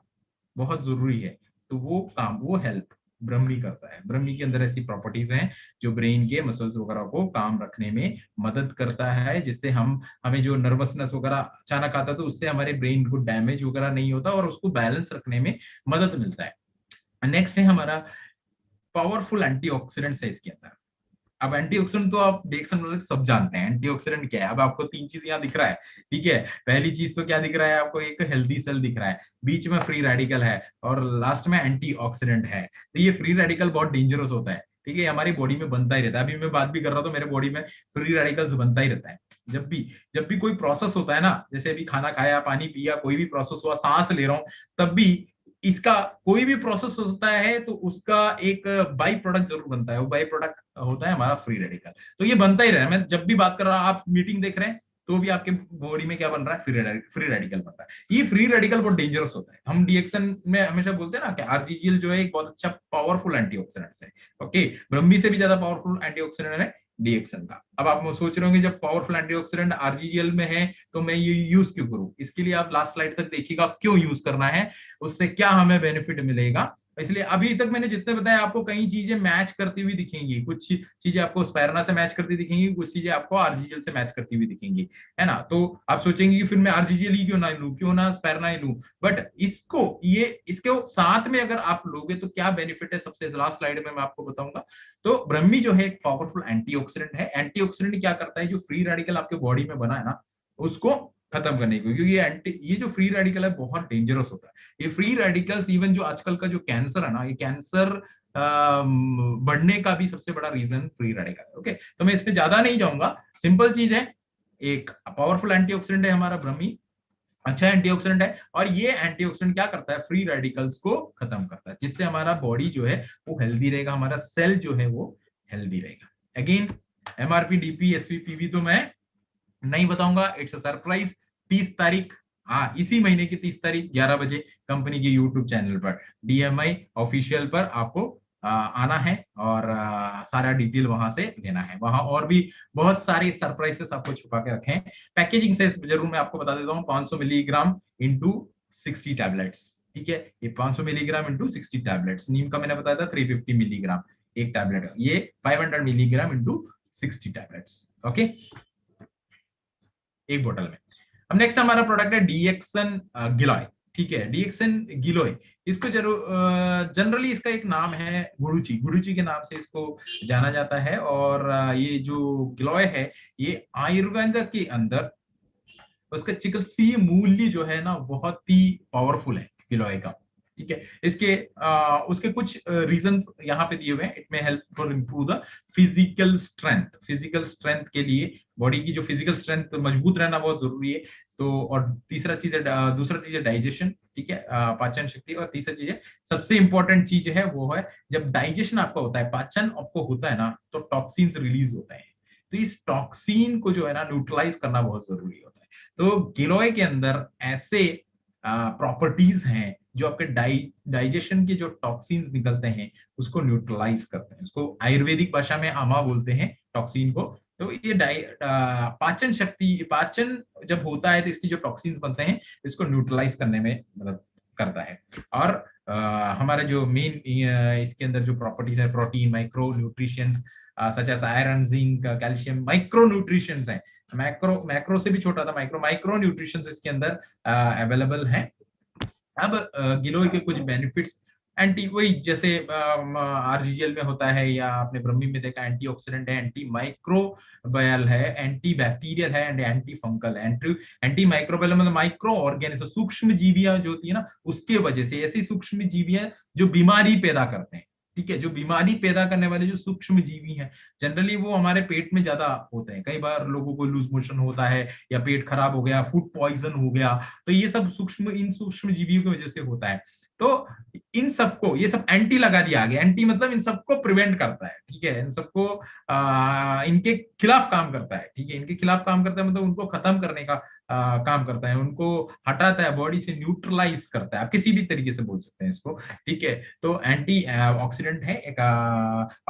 बहुत जरूरी है। तो वो काम, वो हेल्प ब्रह्मी करता है। ब्रह्मी के अंदर ऐसी प्रॉपर्टीज हैं जो ब्रेन के मसल्स वगैरह को काम रखने में मदद करता है, जिससे हमें जो नर्वसनेस वगैरह अचानक आता है तो उससे हमारे ब्रेन को डैमेज वगैरह नहीं होता और उसको बैलेंस रखने में मदद मिलता है। नेक्स्ट है हमारा पावरफुल एंटीऑक्सीडेंट्स है इसके अंदर। अब एंटीऑक्सीडेंट तो आप देख सकते सब जानते हैं एंटीऑक्सीडेंट क्या है। अब आपको तीन चीज यहाँ दिख रहा है, ठीक है। पहली चीज तो क्या दिख रहा है आपको, एक हेल्दी सेल दिख रहा है, बीच में फ्री रेडिकल है और लास्ट में एंटीऑक्सीडेंट है। तो ये फ्री रेडिकल बहुत डेंजरस होता है, ठीक है, हमारी बॉडी में बनता ही रहता है। अभी मैं बात भी कर रहा हूँ तो मेरे बॉडी में फ्री रेडिकल्स बनता ही रहता है। जब भी कोई प्रोसेस होता है ना, जैसे अभी खाना खाया, पानी पिया, कोई भी प्रोसेस हुआ, सांस ले रहा हूँ, तब भी इसका कोई भी प्रोसेस होता है तो उसका एक बाई प्रोडक्ट जरूर बनता है। वो बाई प्रोडक्ट होता है हमारा फ्री रेडिकल। तो ये बनता ही रहा है। मैं जब भी बात कर रहा हूं, आप मीटिंग देख रहे हैं तो भी आपके बॉडी में क्या बन रहा है, फ्री रेडिकल बन रहा है। ये फ्री रेडिकल बहुत डेंजरस होता है। हम डीएक्सन में हमेशा बोलते हैं ना कि आरजीजीएल जो है एक बहुत अच्छा पावरफुल एंटीऑक्सीडेंट है। ओके, ब्रह्मी से भी ज्यादा पावरफुल एंटीऑक्सीडेंट है डीएक्सन का। अब आप सोच रहे होंगे जब पावरफुल एंटीऑक्सीडेंट आरजीजीएल में है तो मैं ये यूज क्यों करूं। इसके लिए आप लास्ट स्लाइड तक देखिएगा क्यों यूज करना है, उससे क्या हमें बेनिफिट मिलेगा। इसलिए अभी तक मैंने जितने बताया आपको कई चीजें मैच करती हुई दिखेंगी, कुछ चीजें आपको स्पायरना से मैच करती दिखेंगी, कुछ चीजें आपको आरजीजीएल से मैच करती हुई दिखेंगी, है ना। तो आप सोचेंगे कि फिर मैं आरजीजीएल ही क्यों ना लूं, क्यों ना स्पायरना ही लूं। बट इसको ये इसके साथ में अगर आप लोगे तो क्या बेनिफिट है, सबसे लास्ट स्लाइड में मैं आपको बताऊंगा। तो ब्रह्मी जो है एक पावरफुल एंटीऑक्सीडेंट है। एंटीऑक्सीडेंट क्या करता है, जो फ्री रेडिकल आपके बॉडी में बना है ना, उसको खत्म करने को, क्योंकि ये जो फ्री रेडिकल है बहुत डेंजरस होता है। ये फ्री रेडिकल्स इवन जो आजकल का जो कैंसर है ना, ये कैंसर बढ़ने का भी सबसे बड़ा रीजन फ्री रेडिकल है। ओके, तो मैं इस पे ज्यादा नहीं जाऊंगा, सिंपल चीज है, एक पावरफुल एंटीऑक्सीडेंट है हमारा ब्रह्मी, अच्छा एंटीऑक्सीडेंट है। और ये एंटीऑक्सीडेंट क्या करता है, फ्री रेडिकल्स को खत्म करता है, जिससे हमारा बॉडी जो है वो हेल्दी रहेगा, हमारा सेल जो है वो हेल्दी रहेगा। अगेन एमआरपी डीपी एसवीपीवी तो मैं नहीं बताऊंगा, इट्स अ सरप्राइज। 30 तारीख, हाँ इसी महीने की 30 तारीख 11 बजे कंपनी के यूट्यूब चैनल पर डीएमआई ऑफिशियल पर आपको आना है और सारा डिटेल वहां से लेना है। वहां और भी बहुत सारे सरप्राइजेस आपको छुपा के रखे हैं। पैकेजिंग से जरूर मैं आपको बता देता हूँ, 500 मिलीग्राम इंटू 60 टैबलेट्स, ठीक है। ये 500 मिलीग्राम इंटू 60 टैबलेट्स, नीम का मैंने बताया था 350 मिलीग्राम एक टैबलेट, ये 500 मिलीग्राम इंटू 60 टैबलेट्स, ओके, एक बोतल में। अब नेक्स्ट हमारा प्रोडक्ट है डीएक्सन गिलोय, ठीक है, डीएक्सन गिलोय। इसको जरूर जनरली इसका एक नाम है गुडुची, गुडुची के नाम से इसको जाना जाता है। और ये जो गिलोय है ये आयुर्वेद के अंदर उसका चिकित्सीय मूल्य जो है ना बहुत ही पावरफुल है गिलोय का, ठीक है। उसके कुछ रीजंस यहाँ पे दिए हुए हैं। इट में help for improve the physical strength, physical strength के लिए बॉडी की जो फिजिकल स्ट्रेंथ मजबूत रहना बहुत जरूरी है। तो और तीसरा चीज है दूसरा चीज है डाइजेशन, ठीक है, पाचन शक्ति। और तीसरा चीज है, सबसे इंपॉर्टेंट चीज है वो है, जब डाइजेशन आपका होता है, पाचन आपको होता है ना, तो टॉक्सिन्स रिलीज होते हैं। तो इस टॉक्सिन को जो है ना न्यूट्रलाइज करना बहुत जरूरी होता है। तो गिलोय के अंदर ऐसे प्रॉपर्टीज हैं जो आपके डाइजेशन के जो टॉक्सिन्स निकलते हैं उसको न्यूट्रलाइज करते हैं। उसको आयुर्वेदिक भाषा में आमा बोलते हैं टॉक्सिन को। तो ये पाचन शक्ति, पाचन जब होता है तो इसकी जो टॉक्सिन्स बनते हैं इसको न्यूट्रलाइज करने में मदद करता है। और हमारे जो मेन इसके अंदर जो प्रॉपर्टीज है, protein, micro nutritions such as iron, zinc, calcium, micro nutritions है। मैक्रो से भी छोटा था, माइक्रो न्यूट्रिशंस इसके अंदर अवेलेबल है। अब गिलोय के कुछ बेनिफिट्स, एंटी वही जैसे आरजीजीएल में होता है या आपने ब्रह्मी में देखा, एंटीऑक्सीडेंट है, एंटी माइक्रोबायल है, एंटी बैक्टीरियल है एंड एंटी फंगल है। एंटी माइक्रोबायल मतलब माइक्रो ऑर्गेनिज्म, सूक्ष्म जीवियां जो होती है ना, उसके वजह से ऐसी सूक्ष्म जीवियां जो बीमारी पैदा करते हैं, ठीक है, जो बीमारी पैदा करने वाले जो सूक्ष्म जीवी हैं, जनरली वो हमारे पेट में ज्यादा होते हैं। कई बार लोगों को लूज मोशन होता है या पेट खराब हो गया, फूड पॉइजन हो गया, तो ये सब इन सूक्ष्म जीवियों की वजह से होता है। तो इन सबको, ये सब एंटी लगा दिया गया, एंटी मतलब इन सबको प्रिवेंट करता है, ठीक है, इन सबको इनके खिलाफ काम करता है, ठीक है, इनके खिलाफ काम करता है मतलब उनको खत्म करने का काम करता है, उनको हटाता है, बॉडी से न्यूट्रलाइज करता है, आप किसी भी तरीके से बोल सकते हैं इसको, ठीक है। तो एंटी ऑक्सीडेंट है एक,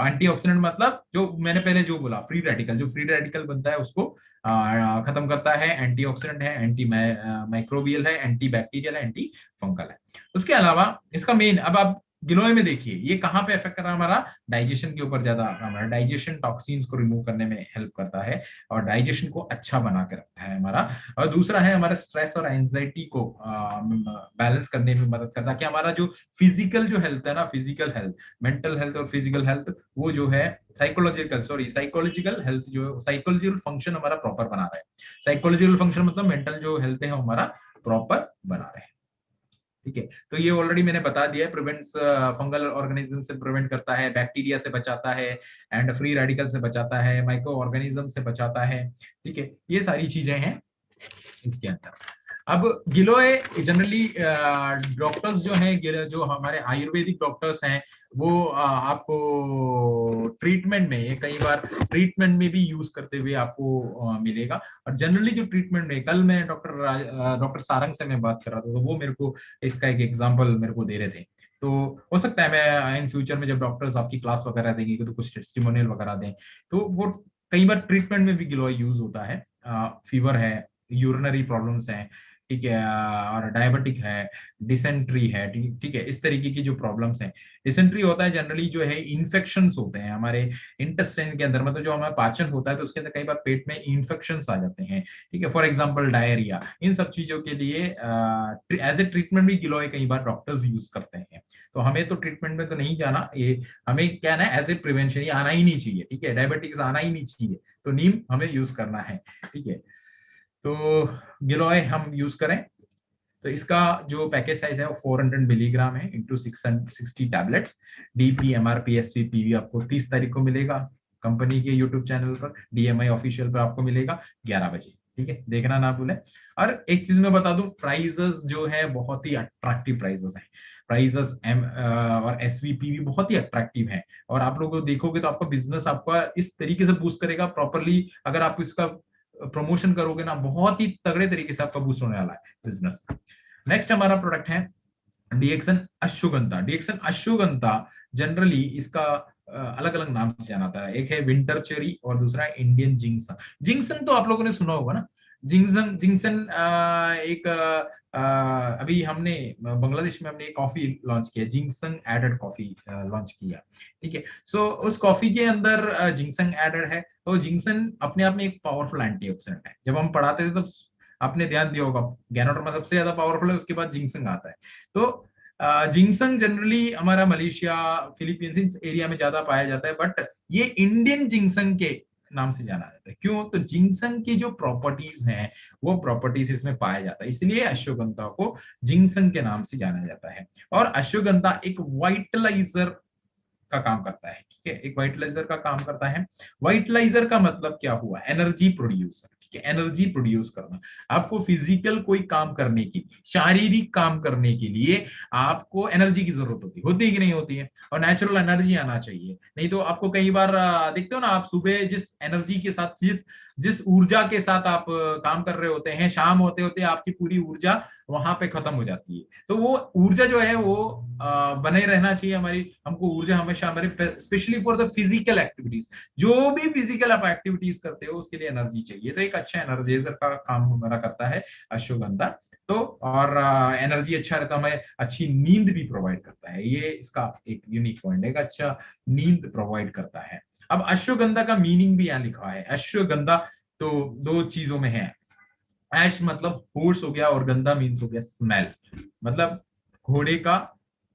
एंटीऑक्सीडेंट मतलब जो मैंने पहले जो बोला, फ्री रेडिकल, जो फ्री रेडिकल बनता है उसको खत्म करता है, एंटीऑक्सीडेंट है, एंटी माइक्रोबियल है, एंटी बैक्टीरियल है, एंटी फंगल है। उसके अलावा इसका मेन, अब आप गिलोय में देखिए ये कहाँ पे इफेक्ट कर रहा है, हमारा डाइजेशन के ऊपर ज्यादा, हमारा डाइजेशन टॉक्सिन्स को रिमूव करने में हेल्प करता है और डाइजेशन को अच्छा बना के रखता है हमारा। और दूसरा है हमारा स्ट्रेस और एंजाइटी को बैलेंस करने में मदद करता है, कि हमारा जो फिजिकल जो हेल्थ है ना, फिजिकल हेल्थ, मेंटल हेल्थ और फिजिकल हेल्थ, वो जो है साइकोलॉजिकल हेल्थ, जो साइकोलॉजिकल फंक्शन हमारा प्रॉपर बना रहा है। साइकोलॉजिकल फंक्शन मतलब मेंटल जो हेल्थ है हमारा प्रॉपर बना रहे हैं। ठीक है, तो ये ऑलरेडी मैंने बता दिया है, प्रिवेंट्स फंगल ऑर्गेनिज्म से प्रिवेंट करता है, बैक्टीरिया से बचाता है, एंड फ्री रेडिकल से बचाता है, माइक्रो ऑर्गेनिज्म से बचाता है। ठीक है, ये सारी चीजें हैं इसके अंदर। अब गिलोय जनरली डॉक्टर्स जो हैं, जो हमारे आयुर्वेदिक डॉक्टर्स हैं, वो आपको ट्रीटमेंट में, ये कई बार ट्रीटमेंट में भी यूज करते हुए आपको मिलेगा। और जनरली जो ट्रीटमेंट में, कल मैं डॉक्टर सारंग से मैं बात कर रहा था, तो वो मेरे को इसका एक एग्जांपल मेरे को दे रहे थे। तो हो सकता है मैं इन फ्यूचर में जब डॉक्टर्स आपकी क्लास वगैरह देंगे तो कुछ टेस्टिमोनियल वगैरह दें, तो वो कई बार ट्रीटमेंट में भी गिलोय यूज होता है। फीवर है, यूरिनरी प्रॉब्लम्स हैं, ठीक है, और डायबिटिक है, डिसेंट्री है, ठीक है, इस तरीके की जो प्रॉब्लम्स हैं। डिसेंट्री होता है जनरली जो है इन्फेक्शंस होते हैं हमारे इंटेस्टाइन के अंदर, मतलब जो हमारा पाचन होता है तो उसके अंदर कई बार पेट में इन्फेक्शंस आ जाते हैं। ठीक है, फॉर एग्जांपल डायरिया, इन सब चीजों के लिए एज ए ट्रीटमेंट भी गिलोय कई बार डॉक्टर्स यूज करते हैं। तो हमें तो ट्रीटमेंट में तो नहीं जाना, ये हमें क्या ना एज ए प्रिवेंशन, ये आना ही नहीं चाहिए। ठीक है, डायबिटिक्स आना ही नहीं चाहिए, तो नीम हमें यूज करना है। ठीक है, तो गिलोय हम यूज करें तो इसका जो पैकेज साइज है वो 400 मिलीग्राम है इंटू 660 टैबलेट्स। DPMRPSVPV आपको 30 तारीख को मिलेगा कंपनी के यूट्यूब चैनल पर, DMI ऑफिशियल पर आपको मिलेगा 11 बजे। ठीक है, देखना ना भूलें। और एक चीज मैं बता दूं, प्राइजेस जो है बहुत ही अट्रैक्टिव प्राइजेस हैं। प्राइजेस एम और SVPV बहुत ही अट्रैक्टिव है, और आप लोग देखोगे तो आपका बिजनेस आपका इस तरीके से बूस्ट करेगा प्रॉपरली। अगर आप इसका प्रमोशन करोगे ना, बहुत ही तगड़े तरीके से आपका बूस्ट होने वाला है बिजनेस। नेक्स्ट हमारा प्रोडक्ट है डीएक्सन अश्वगंधा। डीएक्सन अश्वगंधा जनरली इसका अलग अलग नाम से जाना था, एक है विंटर चेरी और दूसरा है इंडियन जिंगसन। जिंगसन तो आप लोगों ने सुना होगा ना, जिंगसन जिंगसन एक अभी हमने बांग्लादेश में हमने एक कॉफी लॉन्च किया, जिंगसन एडेड कॉफी लॉन्च किया। ठीक है, सो उस कॉफी के अंदर जिंगसन एडेड है। तो जिंगसन अपने आप में एक पावरफुल एंटीऑक्सीडेंट है। जब हम पढ़ाते थे तो आपने ध्यान दिया होगा, गैनोडर्मा सबसे ज्यादा पावरफुल है, उसके बाद जिंगसन आता है। तो जिंगसन जनरली हमारा मलेशिया, फिलीपींस एरिया में ज्यादा पाया जाता है, बट ये इंडियन जिंगसन के नाम से जाना जाता है। क्यों? तो जिंगसन की जो प्रॉपर्टीज हैं वो प्रॉपर्टीज इसमें पाया जाता है, इसलिए अश्वगंधा को जिंगसन के नाम से जाना जाता है। और अश्वगंधा एक वाइटलाइजर का काम करता है। ठीक है, एक वाइटलाइजर का काम करता है। वाइटलाइजर का मतलब क्या हुआ? Energy producer. ठीक है, एनर्जी प्रोड्यूस करना। आपको फिजिकल कोई काम करने की, शारीरिक काम करने के लिए आपको एनर्जी की जरूरत होती है कि नहीं होती है? और नेचुरल एनर्जी आना चाहिए, नहीं तो आपको कई बार देखते हो ना, आप सुबह जिस एनर्जी के साथ, जिस जिस ऊर्जा के साथ आप काम कर रहे होते हैं, शाम होते होते आपकी पूरी ऊर्जा वहां पे खत्म हो जाती है। तो वो ऊर्जा जो है वो बने रहना चाहिए हमारी, हमको ऊर्जा हमेशा हमारे, specially for the physical activities. जो भी फिजिकल आप एक्टिविटीज करते हो उसके लिए एनर्जी चाहिए, तो एक अच्छा एनर्जाइजर का काम हमारा करता है अश्वगंधा। तो और एनर्जी अच्छा रहता है, हमें अच्छी नींद भी प्रोवाइड करता है, ये इसका एक यूनिक पॉइंट है, अच्छा नींद प्रोवाइड करता है। अब अश्वगंधा का मीनिंग भी यहाँ लिखा है। अश्वगंधा तो दो चीजों में है, ऐश मतलब हॉर्स हो गया, और गंदा मीन्स हो गया स्मेल, मतलब घोड़े का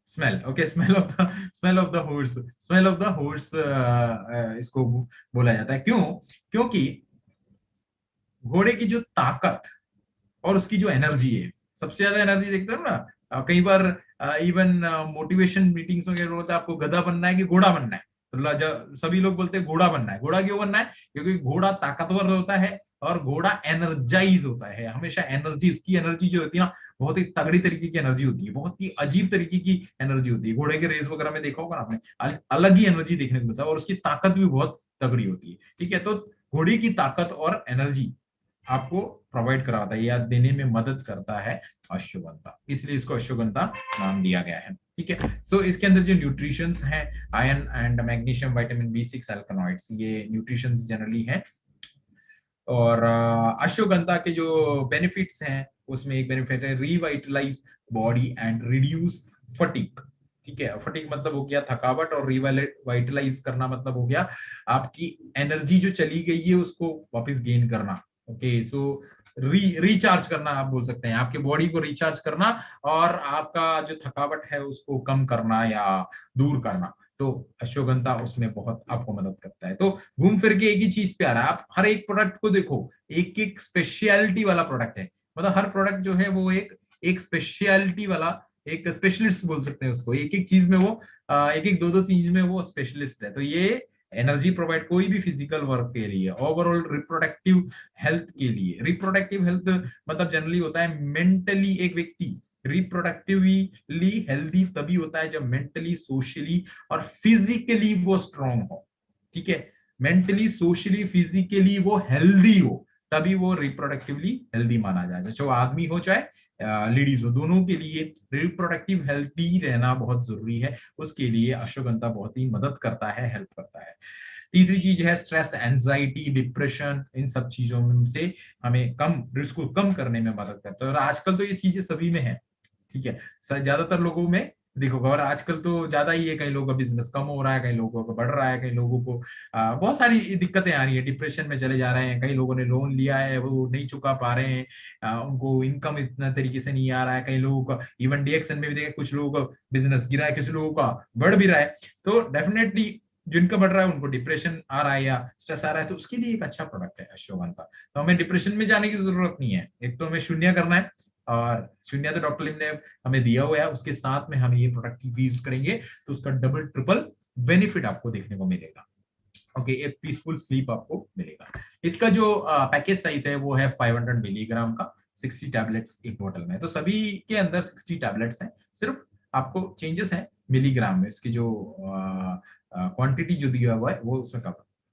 smell. Okay, smell of the horse, smell of the horse इसको बोला जाता है। क्यों? क्योंकि घोड़े की जो ताकत और उसकी जो एनर्जी है, सबसे ज्यादा एनर्जी देखते हो ना। कई बार इवन मोटिवेशन मीटिंग्स में क्या बोलते हैं, आपको गधा बनना है कि घोड़ा बनना है? तो सभी लोग बोलते हैं घोड़ा बनना है। घोड़ा क्यों बनना है? क्योंकि घोड़ा ताकतवर होता है और घोड़ा एनर्जाइज होता है, हमेशा एनर्जी, उसकी एनर्जी जो होती है ना, बहुत ही तगड़ी तरीके की एनर्जी होती है, बहुत ही अजीब तरीके की एनर्जी होती है। घोड़े के रेस वगैरह में देखा होगा ना आपने, अलग ही एनर्जी देखने को मिलता है, और उसकी ताकत भी बहुत तगड़ी होती है। ठीक है, तो घोड़े की ताकत और एनर्जी आपको प्रोवाइड कराता है या देने में मदद करता है अश्वगंधा, इसलिए इसको अश्वगंधा नाम दिया गया है। ठीक है, सो इसके अंदर जो न्यूट्रिशंस हैं, iron and magnesium, vitamin B6, अल्कनॉइड्स, ये न्यूट्रिशंस जनरली हैं। और अश्वगंधा के जो बेनिफिट्स हैं, उसमें एक बेनिफिट है revitalise body and reduce fatigue. ठीक है, फटीग मतलब हो गया थकावट, और रिवाइटलाइज करना मतलब हो गया आपकी एनर्जी जो चली गई है उसको वापस गेन करना। ओके, सो रिचार्ज करना आप बोल सकते हैं, आपके बॉडी को रिचार्ज करना, और आपका जो थकावट है उसको कम करना या दूर करना। तो अश्वगंधा उसमें बहुत आपको मदद करता है। तो घूम फिर के एक ही चीज पे आ रहा है, आप हर एक प्रोडक्ट को देखो, एक एक स्पेशलिटी वाला प्रोडक्ट है, मतलब हर प्रोडक्ट जो है वो एक एक स्पेशलिटी वाला, एक स्पेशलिस्ट बोल सकते हैं उसको, एक एक चीज में वो एक एक दो दो चीज में वो स्पेशलिस्ट है। तो ये एनर्जी प्रोवाइड कोई भी फिजिकल वर्क के लिए, ओवरऑल रिप्रोडक्टिव हेल्थ के लिए। रिप्रोडक्टिव हेल्थ मतलब जनरली होता है मेंटली, एक व्यक्ति रिप्रोडक्टिवली हेल्दी तभी होता है जब मेंटली, सोशली और फिजिकली वो स्ट्रांग हो। ठीक है, मेंटली, सोशली, फिजिकली वो हेल्दी हो, तभी वो रिप्रोडक्टिवली हेल्दी माना जाए, चाहे वो आदमी हो चाहे लेडीज हो, दोनों के लिए रिप्रोडक्टिव हेल्थी रहना बहुत जरूरी है। उसके लिए अश्वगंधा बहुत ही मदद करता है, हेल्प करता है। तीसरी चीज है स्ट्रेस, एंजाइटी, डिप्रेशन, इन सब चीजों में से हमें कम, रिस्क को कम करने में मदद करता है। और आजकल तो ये चीजें सभी में है, ठीक है, ज्यादातर लोगों में देखो, और आजकल तो ज्यादा ही है, कई लोगों का बिजनेस कम हो रहा है, कई लोगों का बढ़ रहा है, कई लोगों को बहुत सारी दिक्कतें आ रही है, डिप्रेशन में चले जा रहे हैं, कई लोगों ने लोन लिया है वो नहीं चुका पा रहे हैं, उनको इनकम इतना तरीके से नहीं आ रहा है, कई लोगों का इवन डीएक्शन में भी देखा, कुछ लोगों का बिजनेस गिरा है, किसी लोगों का बढ़ भी रहा है। तो डेफिनेटली जिनका बढ़ रहा है उनको डिप्रेशन आ रहा है या स्ट्रेस आ रहा है, तो उसके लिए एक अच्छा प्रोडक्ट है अश्वगंधा। तो हमें डिप्रेशन में जाने की जरूरत नहीं है, एक तो हमें शून्य करना है, और शून्य तो डॉक्टर लिम ने हमें दिया हुआ है, उसके साथ में हम ये प्रोडक्ट भी यूज करेंगे तो उसका डबल ट्रिपल बेनिफिट आपको देखने को मिलेगा। ओके, एक पीसफुल स्लीप आपको मिलेगा। इसका जो पैकेज साइज है वो है 500 मिलीग्राम का, 60 टैबलेट्स एक बोतल में, तो सभी के अंदर 60 टैबलेट्स हैं, सिर्फ आपको चेंजेस है मिलीग्राम में, इसकी जो क्वांटिटी जो दिया हुआ है वो उसमें का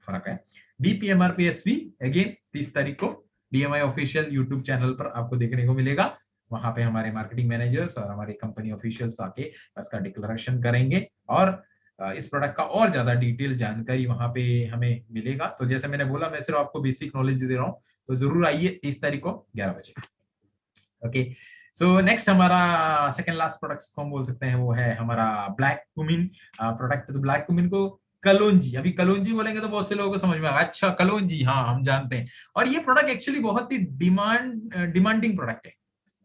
फर्क है। DPMRPSV अगेन 30 तारीख को DMI ऑफिशियल यूट्यूब चैनल पर आपको देखने को मिलेगा। वहां पे हमारे मार्केटिंग मैनेजर्स और हमारे कंपनी ऑफिशियल्स आके इसका डिक्लेरेशन करेंगे, और इस प्रोडक्ट का और ज्यादा डिटेल जानकारी वहां पे हमें मिलेगा। तो जैसे मैंने बोला, मैं सिर्फ आपको बेसिक नॉलेज दे रहा हूँ, तो जरूर आइए 30 तारीख को 11 बजे। ओके, सो नेक्स्ट हमारा सेकंड लास्ट प्रोडक्ट को हम बोल सकते हैं वो है हमारा ब्लैक कुमिन प्रोडक्ट। तो ब्लैक कुमिन को कलोंजी, अभी कलोंजी बोलेंगे तो बहुत से लोगों को समझ में आएगा, अच्छा कलोंजी, हाँ हम जानते हैं। और ये प्रोडक्ट एक्चुअली बहुत ही डिमांडिंग प्रोडक्ट है।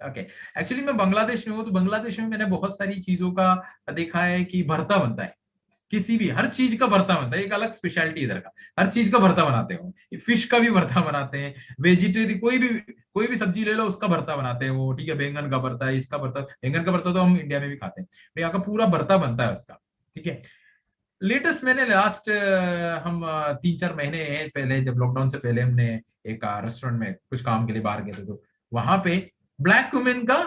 ओके, एक्चुअली मैं बांग्लादेश में हूँ, तो बांग्लादेश में मैंने बहुत सारी चीजों का देखा है कि भरता बनता है, किसी भी हर चीज का भरता बनता है, एक अलग स्पेशलिटी इधर का, हर चीज का भरता बनाते हो, फिश का भी भरता बनाते हैं, वेजिटेरियन कोई भी सब्जी ले लो उसका भरता बनाते हैं वो, ठीक है, बैंगन का भरता है, इसका भरता, बैंगन का भरता तो हम इंडिया में भी खाते हैं, तो यहाँ का पूरा भरता बनता है उसका। ठीक है, लेटेस्ट मैंने लास्ट हम 3-4 महीने पहले, जब लॉकडाउन से पहले, हमने एक रेस्टोरेंट में कुछ काम के लिए बाहर गए थे, तो वहां पे ब्लैक कुमिन का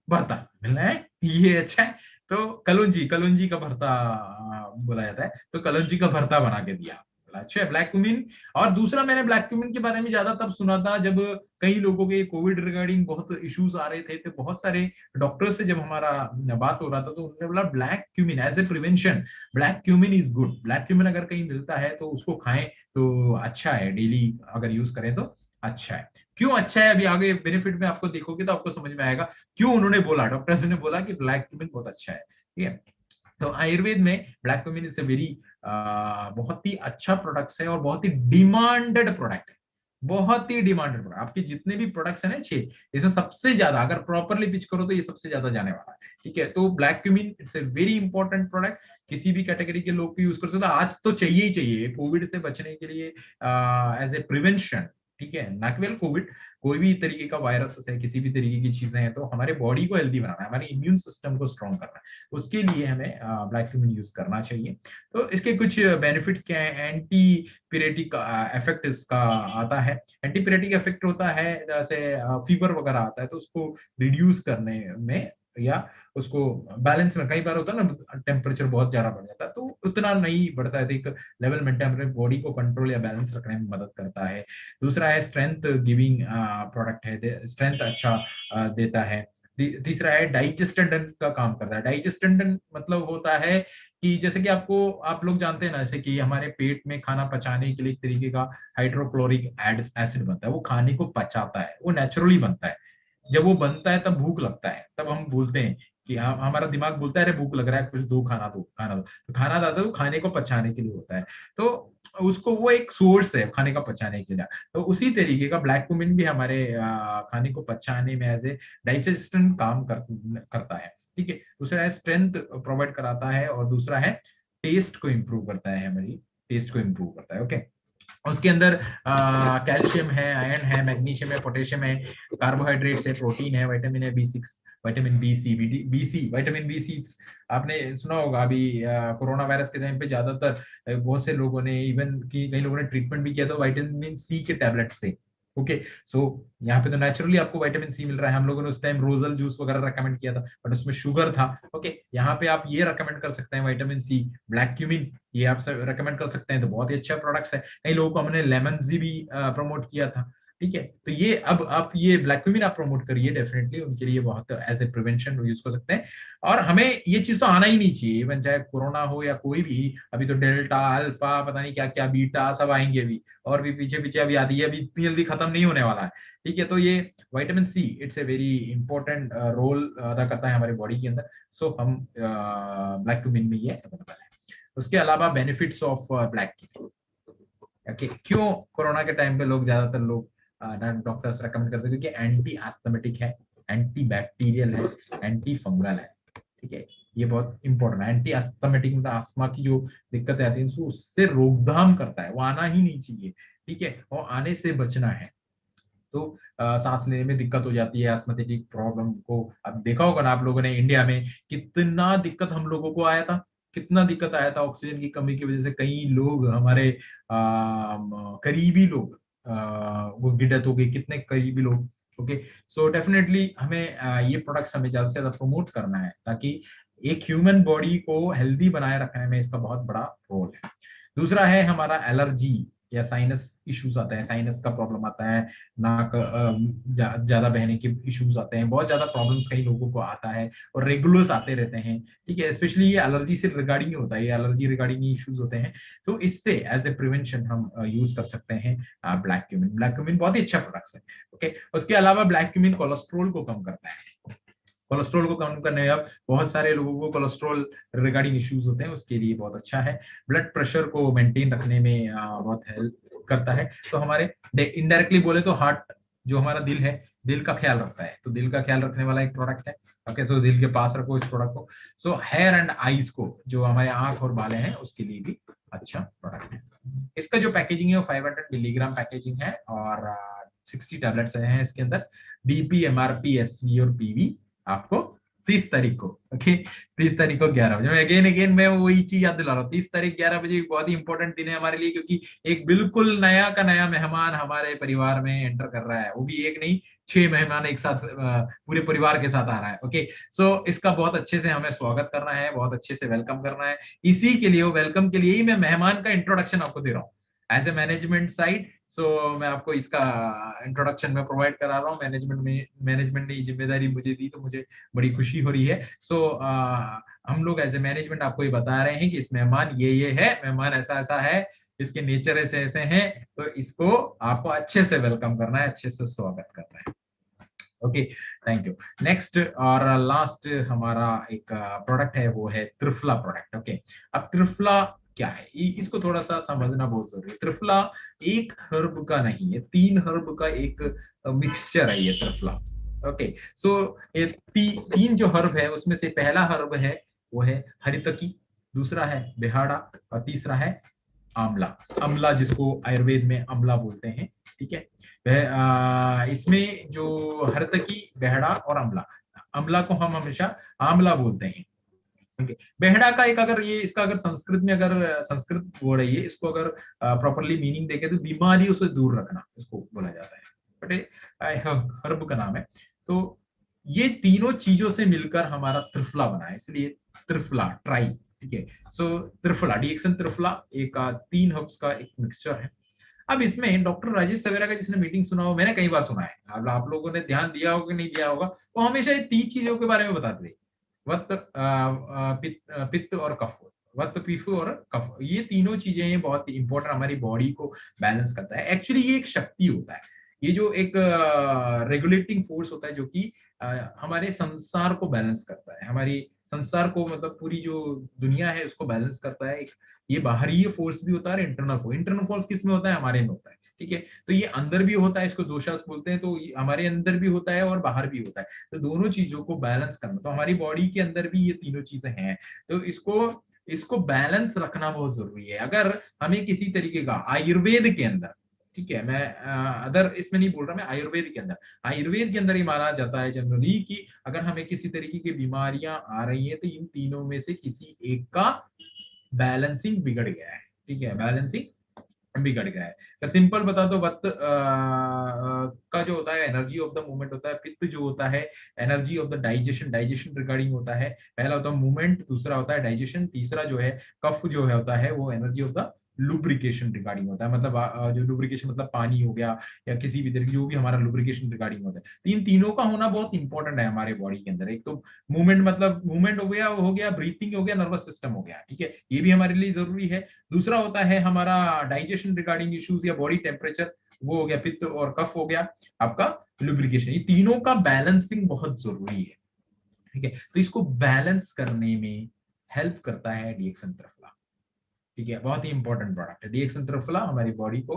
भरता मिलना है, ये अच्छा है। तो कलौंजी कलौंजी का भरता बोला जाता है, तो कलौंजी का भरता बना के दिया, बोला अच्छा है ब्लैक कुमिन। और दूसरा, मैंने ब्लैक कुमिन के बारे में ज्यादा तब सुना था जब कई लोगों के कोविड रिगार्डिंग बहुत इश्यूज आ रहे थे, तो बहुत सारे डॉक्टर से जब हमारा बात हो रहा था, तो उन्होंने बोला black cumin as a prevention, black cumin is good, black cumin अगर कहीं मिलता है तो उसको खाएं, तो अच्छा है, डेली अगर यूज करें तो अच्छा है। क्यों अच्छा है, अभी आगे बेनिफिट में आपको देखोगे तो आपको समझ में आएगा क्यों उन्होंने बोला, डॉक्टर्स ने बोला कि ब्लैक क्यूमिन बहुत अच्छा है। ठीक है, तो आयुर्वेद में black cumin is a very बहुत ही अच्छा प्रोडक्ट है, और बहुत ही डिमांडेड प्रोडक्ट है, बहुत ही डिमांडेड प्रोडक्ट। आपके जितने भी प्रोडक्ट्स है ना 6, इसमें सबसे ज्यादा अगर प्रॉपरली पिच करो तो ये सबसे ज्यादा जाने वाला है। ठीक है, तो black cumin it's a very important product, किसी भी कैटेगरी के लोग को यूज कर सकते हैं, आज तो चाहिए ही चाहिए कोविड से बचने के लिए, एज ए प्रिवेंशन। ठीक है, ना केवल कोविड, कोई भी तरीके का वायरस है, किसी भी तरीके की चीजें हैं, तो हमारे बॉडी को हेल्दी बनाना है, हमारे इम्यून सिस्टम को स्ट्रॉन्ग करना है, उसके लिए हमें ब्लैक क्यूमिन यूज करना चाहिए। तो इसके कुछ बेनिफिट्स क्या है, एंटी पिरेटिक इफेक्ट इसका आता है। एंटी पिरेटिक इफेक्ट होता है जैसे फीवर वगैरह आता है तो उसको रिड्यूस करने में, या उसको बैलेंस में, कई बार होता है ना टेम्परेचर बहुत ज्यादा बढ़ जाता है तो उतना नहीं बढ़ता है, तो एक लेवल मेंटेन अपने बॉडी को कंट्रोल या बैलेंस रखने में मदद करता है। दूसरा है स्ट्रेंथ गिविंग प्रोडक्ट है, स्ट्रेंथ अच्छा देता है। तीसरा है डाइजेस्टेंट का काम करता है। डाइजेस्टेंट मतलब होता है कि जैसे कि आपको, आप लोग जानते हैं ना, जैसे कि हमारे पेट में खाना पचाने के लिए एक तरीके का हाइड्रोक्लोरिक एसिड बनता है, वो खाने को पचाता है, वो नेचुरली बनता है। जब वो बनता है तब भूख लगता है, तब हम बोलते हैं कि हमारा दिमाग बोलता है अरे भूख लग रहा है, कुछ दो, खाना दो, खाना दो। तो खाना दाता तो खाने को पचाने के लिए होता है, तो उसको वो एक सोर्स है खाने का पचाने के लिए। तो उसी तरीके का ब्लैक कुमिन भी हमारे खाने को पचाने में एज ए डाइजेस्टेंट काम करता है। ठीक है, दूसरा है स्ट्रेंथ प्रोवाइड कराता है, और दूसरा है टेस्ट को इम्प्रूव करता है, हमारी टेस्ट को इम्प्रूव करता है। ओके, उसके अंदर कैल्शियम है, आयरन है, मैग्नीशियम है, पोटेशियम है, कार्बोहाइड्रेट्स है, प्रोटीन है, विटामिन है B6, vitamin B C, vitamin B6 आपने सुना होगा। अभी कोरोना वायरस के टाइम पे ज्यादातर बहुत से लोगों ने, इवन की कई लोगों ने ट्रीटमेंट भी किया था विटामिन C के टैबलेट्स से। ओके, सो यहाँ पे तो नेचुरली आपको विटामिन C मिल रहा है। हम लोगों ने उस टाइम रोजल जूस वगैरह रेकमेंड किया था, बट उसमें शुगर था। ओके, यहाँ पे आप ये रेकमेंड कर सकते हैं विटामिन C, ब्लैक क्यूमिन, ये आप रेकमेंड कर सकते हैं, तो बहुत ही अच्छा प्रोडक्ट्स है। कई लोगों को हमने लेमन जी भी प्रमोट किया था। ठीक है, तो ये अब आप ये ब्लैक क्यूमिन आप प्रमोट करिए, डेफिनेटली उनके लिए बहुत एज ए प्रिवेंशन यूज कर सकते हैं। और हमें ये चीज तो आना ही नहीं चाहिए, इवन चाहे कोरोना हो या कोई भी। अभी तो डेल्टा, अल्फा, पता नहीं क्या क्या, बीटा, सब आएंगे अभी, और भी पीछे पीछे अभी आती है, अभी इतनी जल्दी खत्म नहीं होने वाला है। ठीक है, तो ये vitamin C it's a very important role अदा करता है हमारे बॉडी के अंदर। सो हम ब्लैक क्यूमिन में ये अवेलेबल है। उसके अलावा benefits of black T. Okay, क्यों कोरोना के टाइम पे लोग, ज्यादातर लोग डॉक्टर्स रेकमेंड करते हैं, क्योंकि एंटी एस्थमेटिक है, एंटी बैक्टीरियल है, एंटी फंगल है। ठीक है, ये बहुत इंपॉर्टेंट है। एंटी एस्थमेटिक मतलब आस्थमा की जो दिक्कतें आती हैं उससे रोकथाम करता है, वो आना ही नहीं चाहिए। ठीक है, और आने से बचना है। तो सांस लेने में दिक्कत हो जाती है, एस्थमेटिक प्रॉब्लम को अब देखा होगा ना आप लोगों ने, इंडिया में कितना दिक्कत हम लोगों को आया था, कितना दिक्कत आया था ऑक्सीजन की कमी की वजह से। कई लोग हमारे करीबी लोग वो की डेथ हो गई, कितने करीबी लोग। ओके, सो डेफिनेटली हमें ये प्रोडक्ट्स हमें ज्यादा से ज्यादा प्रमोट करना है, ताकि एक ह्यूमन बॉडी को हेल्दी बनाए रखने में इसका बहुत बड़ा रोल है। दूसरा है हमारा एलर्जी या साइनस इश्यूज आता है, साइनस का प्रॉब्लम आता है, नाक ज्यादा बहने के इश्यूज आते हैं, बहुत ज्यादा प्रॉब्लम्स कई लोगों को आता है, और रेगुलर्स आते रहते हैं। ठीक है, स्पेशली ये एलर्जी से रिगार्डिंग होता है, ये एलर्जी रिगार्डिंग इश्यूज होते हैं। तो इससे एज ए प्रिवेंशन हम यूज कर सकते हैं ब्लैक क्यूमिन। ब्लैक क्यूमिन बहुत ही अच्छा प्रोडक्ट है। ओके, उसके अलावा ब्लैक क्यूमिन कोलेस्ट्रोल को कम करता है। कोलेस्ट्रॉल को कम करने में, अब बहुत सारे लोगों को कोलेस्ट्रॉल रिगार्डिंग इश्यूज होते हैं, उसके लिए बहुत अच्छा है। ब्लड प्रेशर को मेंटेन रखने में बहुत हेल्प करता है। तो हमारे इनडायरेक्टली बोले तो हार्ट, जो हमारा दिल है, दिल का ख्याल रखता है, तो दिल का ख्याल रखने वाला एक प्रोडक्ट है। ओके, तो दिल के पास रखो इस प्रोडक्ट को। सो हेयर एंड आईज को, जो हमारे आंख और बालें हैं, उसके लिए भी अच्छा प्रोडक्ट है। इसका जो पैकेजिंग है वो 500 मिलीग्राम पैकेजिंग है, और 60 टैबलेट्स हैं इसके अंदर। DP, MRP, SV और PV आपको 30 तारीख को, ओके, 30 तारीख को 11 बजे, मैं अगेन अगेन मैं वही चीज याद दिला रहा हूँ, 30 तारीख 11 बजे बहुत ही इंपॉर्टेंट दिन है हमारे लिए, क्योंकि एक बिल्कुल नया का नया मेहमान हमारे परिवार में एंटर कर रहा है, वो भी एक नहीं, 6 मेहमान एक साथ पूरे परिवार के साथ आ रहा है। ओके, सो इसका बहुत अच्छे से हमें स्वागत करना है, बहुत अच्छे से वेलकम करना है। इसी के लिए, वेलकम के लिए ही मैं मेहमान का इंट्रोडक्शन आपको दे रहा हूँ एज ए मैनेजमेंट साइड। सो मैं आपको इसका इंट्रोडक्शन में प्रोवाइड करा रहा हूँ। मैनेजमेंट ने ये जिम्मेदारी मुझे दी, तो मुझे बड़ी खुशी हो रही है। सो हम लोग एज ए मैनेजमेंट आपको ये बता रहे हैं कि इस मेहमान ये है, मेहमान ऐसा ऐसा है, इसके नेचर ऐसे ऐसे हैं, तो इसको आपको अच्छे से वेलकम करना है, अच्छे से स्वागत करना है। Okay, thank you. नेक्स्ट और लास्ट हमारा एक प्रोडक्ट है, वो है त्रिफला प्रोडक्ट। ओके, अब त्रिफला क्या है, इसको थोड़ा सा समझना बहुत जरूरी है। त्रिफला एक हर्ब का नहीं है, 3 हर्ब का एक मिक्सचर है ये त्रिफला। ओके, सो ये तीन जो हर्ब है, उसमें से पहला हर्ब है वो है हरितकी, दूसरा है बिहाड़ा, और तीसरा है आंवला। अमला, जिसको आयुर्वेद में अमला बोलते हैं। ठीक है, इसमें जो हरतकी, बेहड़ा और अमला, अमला को हम हमेशा आंवला बोलते हैं। ओके, बेहड़ा का एक, अगर ये इसका अगर संस्कृत में, अगर संस्कृत वर्ड है ये, इसको अगर प्रॉपरली मीनिंग देखे तो बीमारियों से दूर रखना इसको बोला जाता है, बट हर्ब का नाम है। तो ये तीनों चीजों से मिलकर हमारा त्रिफला बना है, इसलिए त्रिफला, ट्राई। ठीक है, सो त्रिफला, डीएक्सन त्रिफला, एक 3 हर्ब्स का एक मिक्सचर है। अब इसमें डॉक्टर राजेश सवेरा का, जिसने मीटिंग सुना हो, मैंने कई बार सुना है, आप लोगों ने ध्यान दिया होगा कि नहीं दिया होगा, वो हमेशा ये 3 चीजों के बारे में बताते थे, वत्त, पित्त और कफ। वत्त, पित्त और कफ, ये तीनों चीजें बहुत इंपॉर्टेंट, हमारी बॉडी को बैलेंस करता है। एक्चुअली ये एक शक्ति होता है, ये जो एक रेगुलेटिंग फोर्स होता है जो कि हमारे संसार को बैलेंस करता है, हमारी संसार को मतलब पूरी जो दुनिया है उसको बैलेंस करता है। एक ये बाहरी फोर्स भी होता है, इंटरनल फोर्स किस में होता है, हमारे में होता है, ठीक है। तो ये अंदर भी होता है, इसको दोषास बोलते हैं, तो हमारे अंदर भी होता है और बाहर भी होता है। तो दोनों चीजों को बैलेंस करना, तो हमारी बॉडी के अंदर भी ये तीनों चीजें हैं। तो इसको इसको बैलेंस रखना बहुत जरूरी है। अगर हमें किसी तरीके का आयुर्वेद के अंदर, ठीक है, मैं अदर इसमें नहीं बोल रहा, मैं आयुर्वेद के अंदर, आयुर्वेद के अंदर ही माना जाता है जनरली कि अगर हमें किसी तरीके की बीमारियां आ रही है तो इन तीनों में से किसी एक का बैलेंसिंग बिगड़ गया है, ठीक है, बैलेंसिंग बिगड़ गया है। अगर सिंपल बता दो, वक्त का जो होता है एनर्जी ऑफ द मूवमेंट होता है, पित्त जो होता है energy of the digestion, digestion regarding होता है। पहला होता है मूवमेंट, दूसरा होता है डाइजेशन, तीसरा जो है कफ जो है होता है वो energy of the lubrication regarding होता है। मतलब जो लुब्रिकेशन मतलब पानी हो गया या किसी भी तरीके जो भी हमारा लुब्रिकेशन रिगार्डिंग होता है, तो इन तीनों का होना बहुत इंपॉर्टेंट है हमारे बॉडी के अंदर। एक तो मूवमेंट, मतलब मूवमेंट हो गया ब्रीथिंग हो गया, नर्वस सिस्टम हो गया, ठीक है, ये भी हमारे लिए जरूरी है। दूसरा होता है हमारा डाइजेशन रिगार्डिंग इश्यूज या बॉडी टेम्परेचर, वो हो गया पित्त, और कफ हो गया आपका लुब्रिकेशन। ये तीनों का बैलेंसिंग बहुत जरूरी है, ठीक है। तो इसको बैलेंस करने में हेल्प करता है डीएक्सन त्रिफला, ठीक है, बहुत ही इंपॉर्टेंट प्रोडक्ट है डीएक्सन त्रिफला, हमारी बॉडी को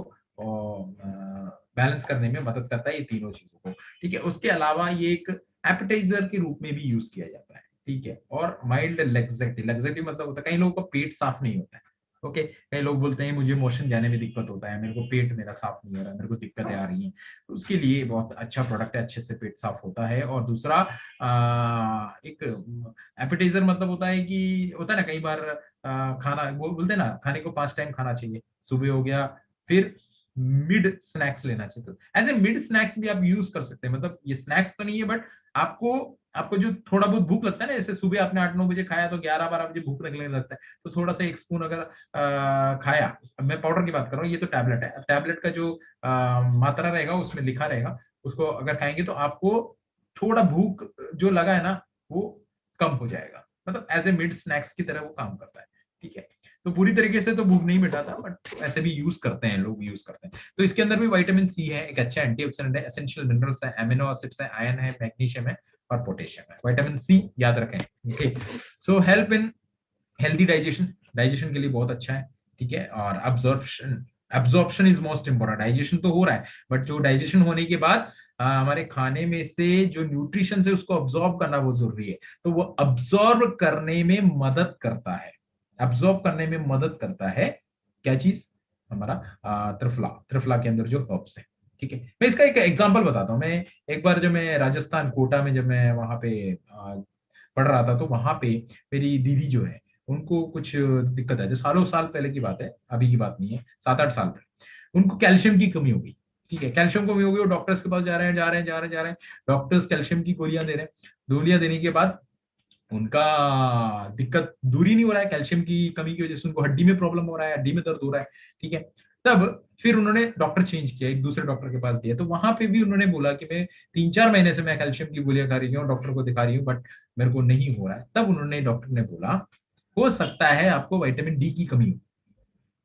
बैलेंस करने में मदद करता है ये तीनों चीजों को, ठीक है। उसके अलावा ये एक एपेटाइजर के रूप में भी यूज किया जाता है, ठीक है। और माइल्ड लेग्जेटिव, लेग्जेटिव मतलब होता है कई लोगों का पेट साफ नहीं होता है, ओके, कई लोग बोलते हैं मुझे मोशन जाने में दिक्कत होता है, मेरे को पेट मेरा साफ नहीं हो रहा, मेरे को दिक्कतें आ रही हैं, तो उसके लिए बहुत अच्छा प्रोडक्ट है, अच्छे से पेट साफ होता है। और दूसरा एक एपेटाइजर मतलब होता है कि होता है ना कई बार खाना वो बोलते हैं ना, खाने को 5 टाइम खाना चाहिए, सुबह हो गया, फिर मिड स्नैक्स लेना चाहिए। तो एज ए मिड स्नैक्स भी आप यूज कर सकते हैं, मतलब ये स्नैक्स तो नहीं है बट आपको आपको जो थोड़ा बहुत भूख लगता है ना, जैसे सुबह आपने 8-9 बजे खाया तो 11-12 बजे भूख लगने लगता है, तो थोड़ा सा 1 स्पून अगर खाया, अब मैं पाउडर की बात कर रहा हूँ, ये तो टैबलेट है, टैबलेट का जो मात्रा रहेगा उसमें लिखा रहेगा, उसको अगर खाएंगे तो आपको थोड़ा भूख जो लगा है ना वो कम हो जाएगा, मतलब एज ए मिड स्नैक्स की तरह वो काम करता है, ठीक है। तो पूरी तरीके से तो भूख नहीं मिटाता बट ऐसे भी यूज करते हैं लोग, यूज करते हैं। तो इसके अंदर भी विटामिन सी है, एक अच्छा एंटीऑक्सीडेंट है, एसेंशियल मिनरल्स है, एमिनो एसिड्स है, आयरन है, मैग्नीशियम है और पोटेशियम है। विटामिन सी याद रखें, okay. So help in healthy digestion, digestion के लिए बहुत अच्छा है, ठीक है। और absorption, absorption is most important, digestion तो हो रहा है बट जो डाइजेशन होने के बाद हमारे खाने में से जो न्यूट्रिशन है उसको अब्जॉर्ब करना बहुत जरूरी है, तो वो अब्जॉर्ब करने में मदद करता है, अब्जॉर्ब करने में मदद करता है क्या चीज, हमारा त्रिफला, त्रिफला के अंदर जो हर्ब्स है, ठीक है। मैं इसका एक एग्जांपल बताता हूँ। मैं एक बार जब मैं राजस्थान कोटा में जब मैं वहां पे पढ़ रहा था, तो वहां पे मेरी दीदी जो है उनको कुछ दिक्कत है, जो सालों साल पहले की बात है, अभी की बात नहीं है, 7-8 साल पहले उनको कैल्शियम की कमी हो गई, ठीक है, कैल्शियम कमी हो गई, वो डॉक्टर्स के पास जा रहे हैं, जा रहे हैं, डॉक्टर्स कैल्शियम की गोलियां दे रहे हैं, गोलियां देने के बाद उनका दिक्कत दूर ही नहीं हो रहा है, कैल्शियम की कमी की वजह से उनको हड्डी में प्रॉब्लम हो रहा है, हड्डी में दर्द हो रहा है, ठीक है। तब फिर उन्होंने डॉक्टर चेंज किया, एक दूसरे डॉक्टर के पास गया, तो वहां पे भी उन्होंने बोला कि मैं 3-4 महीने से मैं कैल्शियम की गोलियां खा रही हूँ, डॉक्टर को दिखा रही हूँ बट मेरे को नहीं हो रहा है। तब उन्होंने डॉक्टर ने बोला हो सकता है आपको विटामिन डी की कमी हो।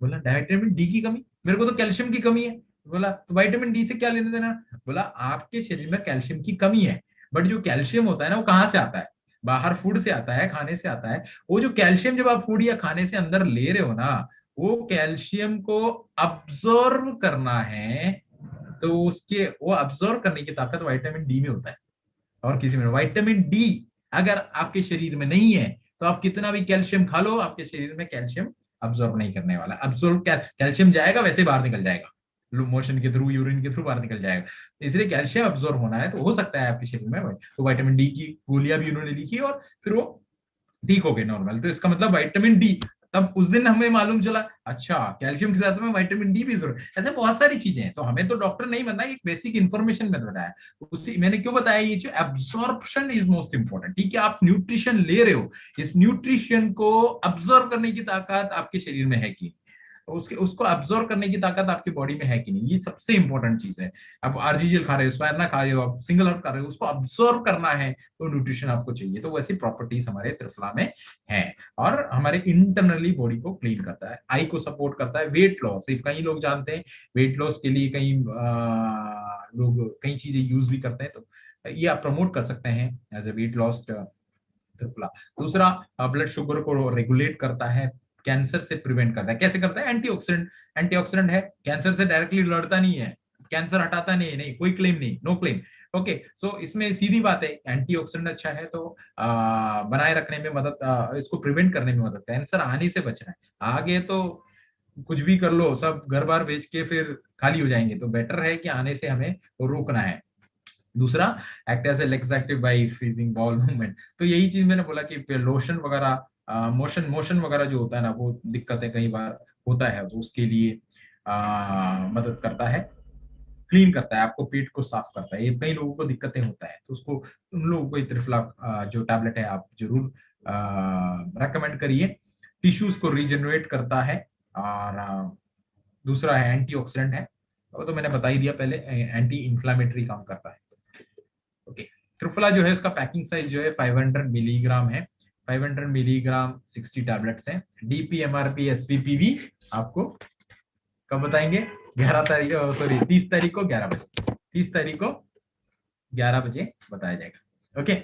बोला विटामिन डी की कमी, मेरे को तो कैल्शियम की कमी है। बोला तो विटामिन डी से क्या लेना देना। बोला आपके शरीर में कैल्शियम की कमी है बट जो कैल्शियम होता है ना वो कहाँ से आता है, बाहर फूड से आता है, खाने से आता है। वो जो कैल्शियम जब आप फूड या खाने से अंदर ले रहे हो ना, वो कैल्शियम को अब्सॉर्ब करना है, तो उसके वो अब्सॉर्ब करने की ताकत विटामिन डी में होता है और किसी में। विटामिन डी अगर आपके शरीर में नहीं है तो आप कितना भी कैल्शियम खा लो, आपके शरीर में कैल्शियम अब्सॉर्ब नहीं करने वाला। अब्सॉर्ब कैल्शियम जाएगा वैसे बाहर निकल जाएगा, मोशन के थ्रू, यूरिन के थ्रू बाहर निकल जाएगा। इसलिए कैल्शियम अब्सॉर्ब होना है तो हो सकता है आपके शरीर में, तो विटामिन डी की गोलियां भी उन्होंने लिखी और फिर वो ठीक हो गए नॉर्मल। तो इसका मतलब विटामिन डी, तब उस दिन हमें मालूम चला अच्छा कैल्शियम के साथ में विटामिन डी भी जरूरत। ऐसे बहुत सारी चीजें हैं, तो हमें तो डॉक्टर नहीं बनना, एक बेसिक इन्फॉर्मेशन मैंने बताया। उसी मैंने क्यों बताया, ये जो एब्जॉर्प्शन इज मोस्ट इंपॉर्टेंट, ठीक है। आप न्यूट्रिशन ले रहे हो, इस न्यूट्रिशन को अब्सॉर्ब करने की ताकत आपके शरीर में है कि, उसके उसको अब्सॉर्ब करने की ताकत आपकी बॉडी में है कि नहीं, ये सबसे इंपॉर्टेंट चीज है। आप आरजीजीएल खा रहे हो, स्पायरना खा रहे हो, आप सिंगल हर्ब खा रहे हो, उसको अब्सॉर्ब करना है तो न्यूट्रिशन आपको चाहिए। तो वैसी प्रॉपर्टीज हमारे त्रिफला में है। और हमारे इंटरनली बॉडी को क्लीन करता है, आई को सपोर्ट करता है, वेट लॉस, कई लोग जानते हैं वेट लॉस के लिए कई लोग कई चीजें यूज भी करते हैं, तो ये आप प्रमोट कर सकते हैं as a weight loss triphala. दूसरा, ब्लड शुगर को रेगुलेट करता है, कैंसर से प्रिवेंट करता है। कैसे करता है? एंटीऑक्सीडेंट, एंटीऑक्सीडेंट है, कैंसर से डायरेक्टली लड़ता नहीं है, कैंसर हटाता नहीं है, नहीं कोई क्लेम नहीं, नो क्लेम। ओके, सो इसमें सीधी बात है, एंटीऑक्सीडेंट अच्छा है तो बनाए रखने में मदद, इसको प्रिवेंट करने में मदद, कैंसर आने से बचना है। आगे तो कुछ भी कर लो, सब घर बार बेच के फिर खाली हो जाएंगे, तो बेटर है कि आने से हमें रोकना है। दूसरा, act as a laxative by freezing bowel movement. तो यही चीज मैंने बोला कि लोशन वगैरह, मोशन मोशन वगैरह जो होता है ना, वो दिक्कतें कई बार होता है, तो उसके लिए मदद करता है, क्लीन करता है, आपको पेट को साफ करता है। ये कई लोगों को दिक्कतें होता है, तो उसको उन लोगों को त्रिफला जो टैबलेट है आप जरूर रेकमेंड करिए। टिश्यूज को रिजेनरेट करता है। और दूसरा है एंटीऑक्सीडेंट है, वो तो मैंने बता ही दिया पहले, एंटी इंफ्लामेटरी काम करता है। ओके, त्रिफला जो है उसका पैकिंग साइज जो है 500 मिलीग्राम है। 500 मिलीग्राम 60 टैबलेट्स हैं। डीपीएमआरपी एसवीपीवी आपको कब बताएंगे? 11 तारीख, सॉरी 30 तारीख को 11 बजे, 30 तारीख को 11 बजे बताया जाएगा। ओके,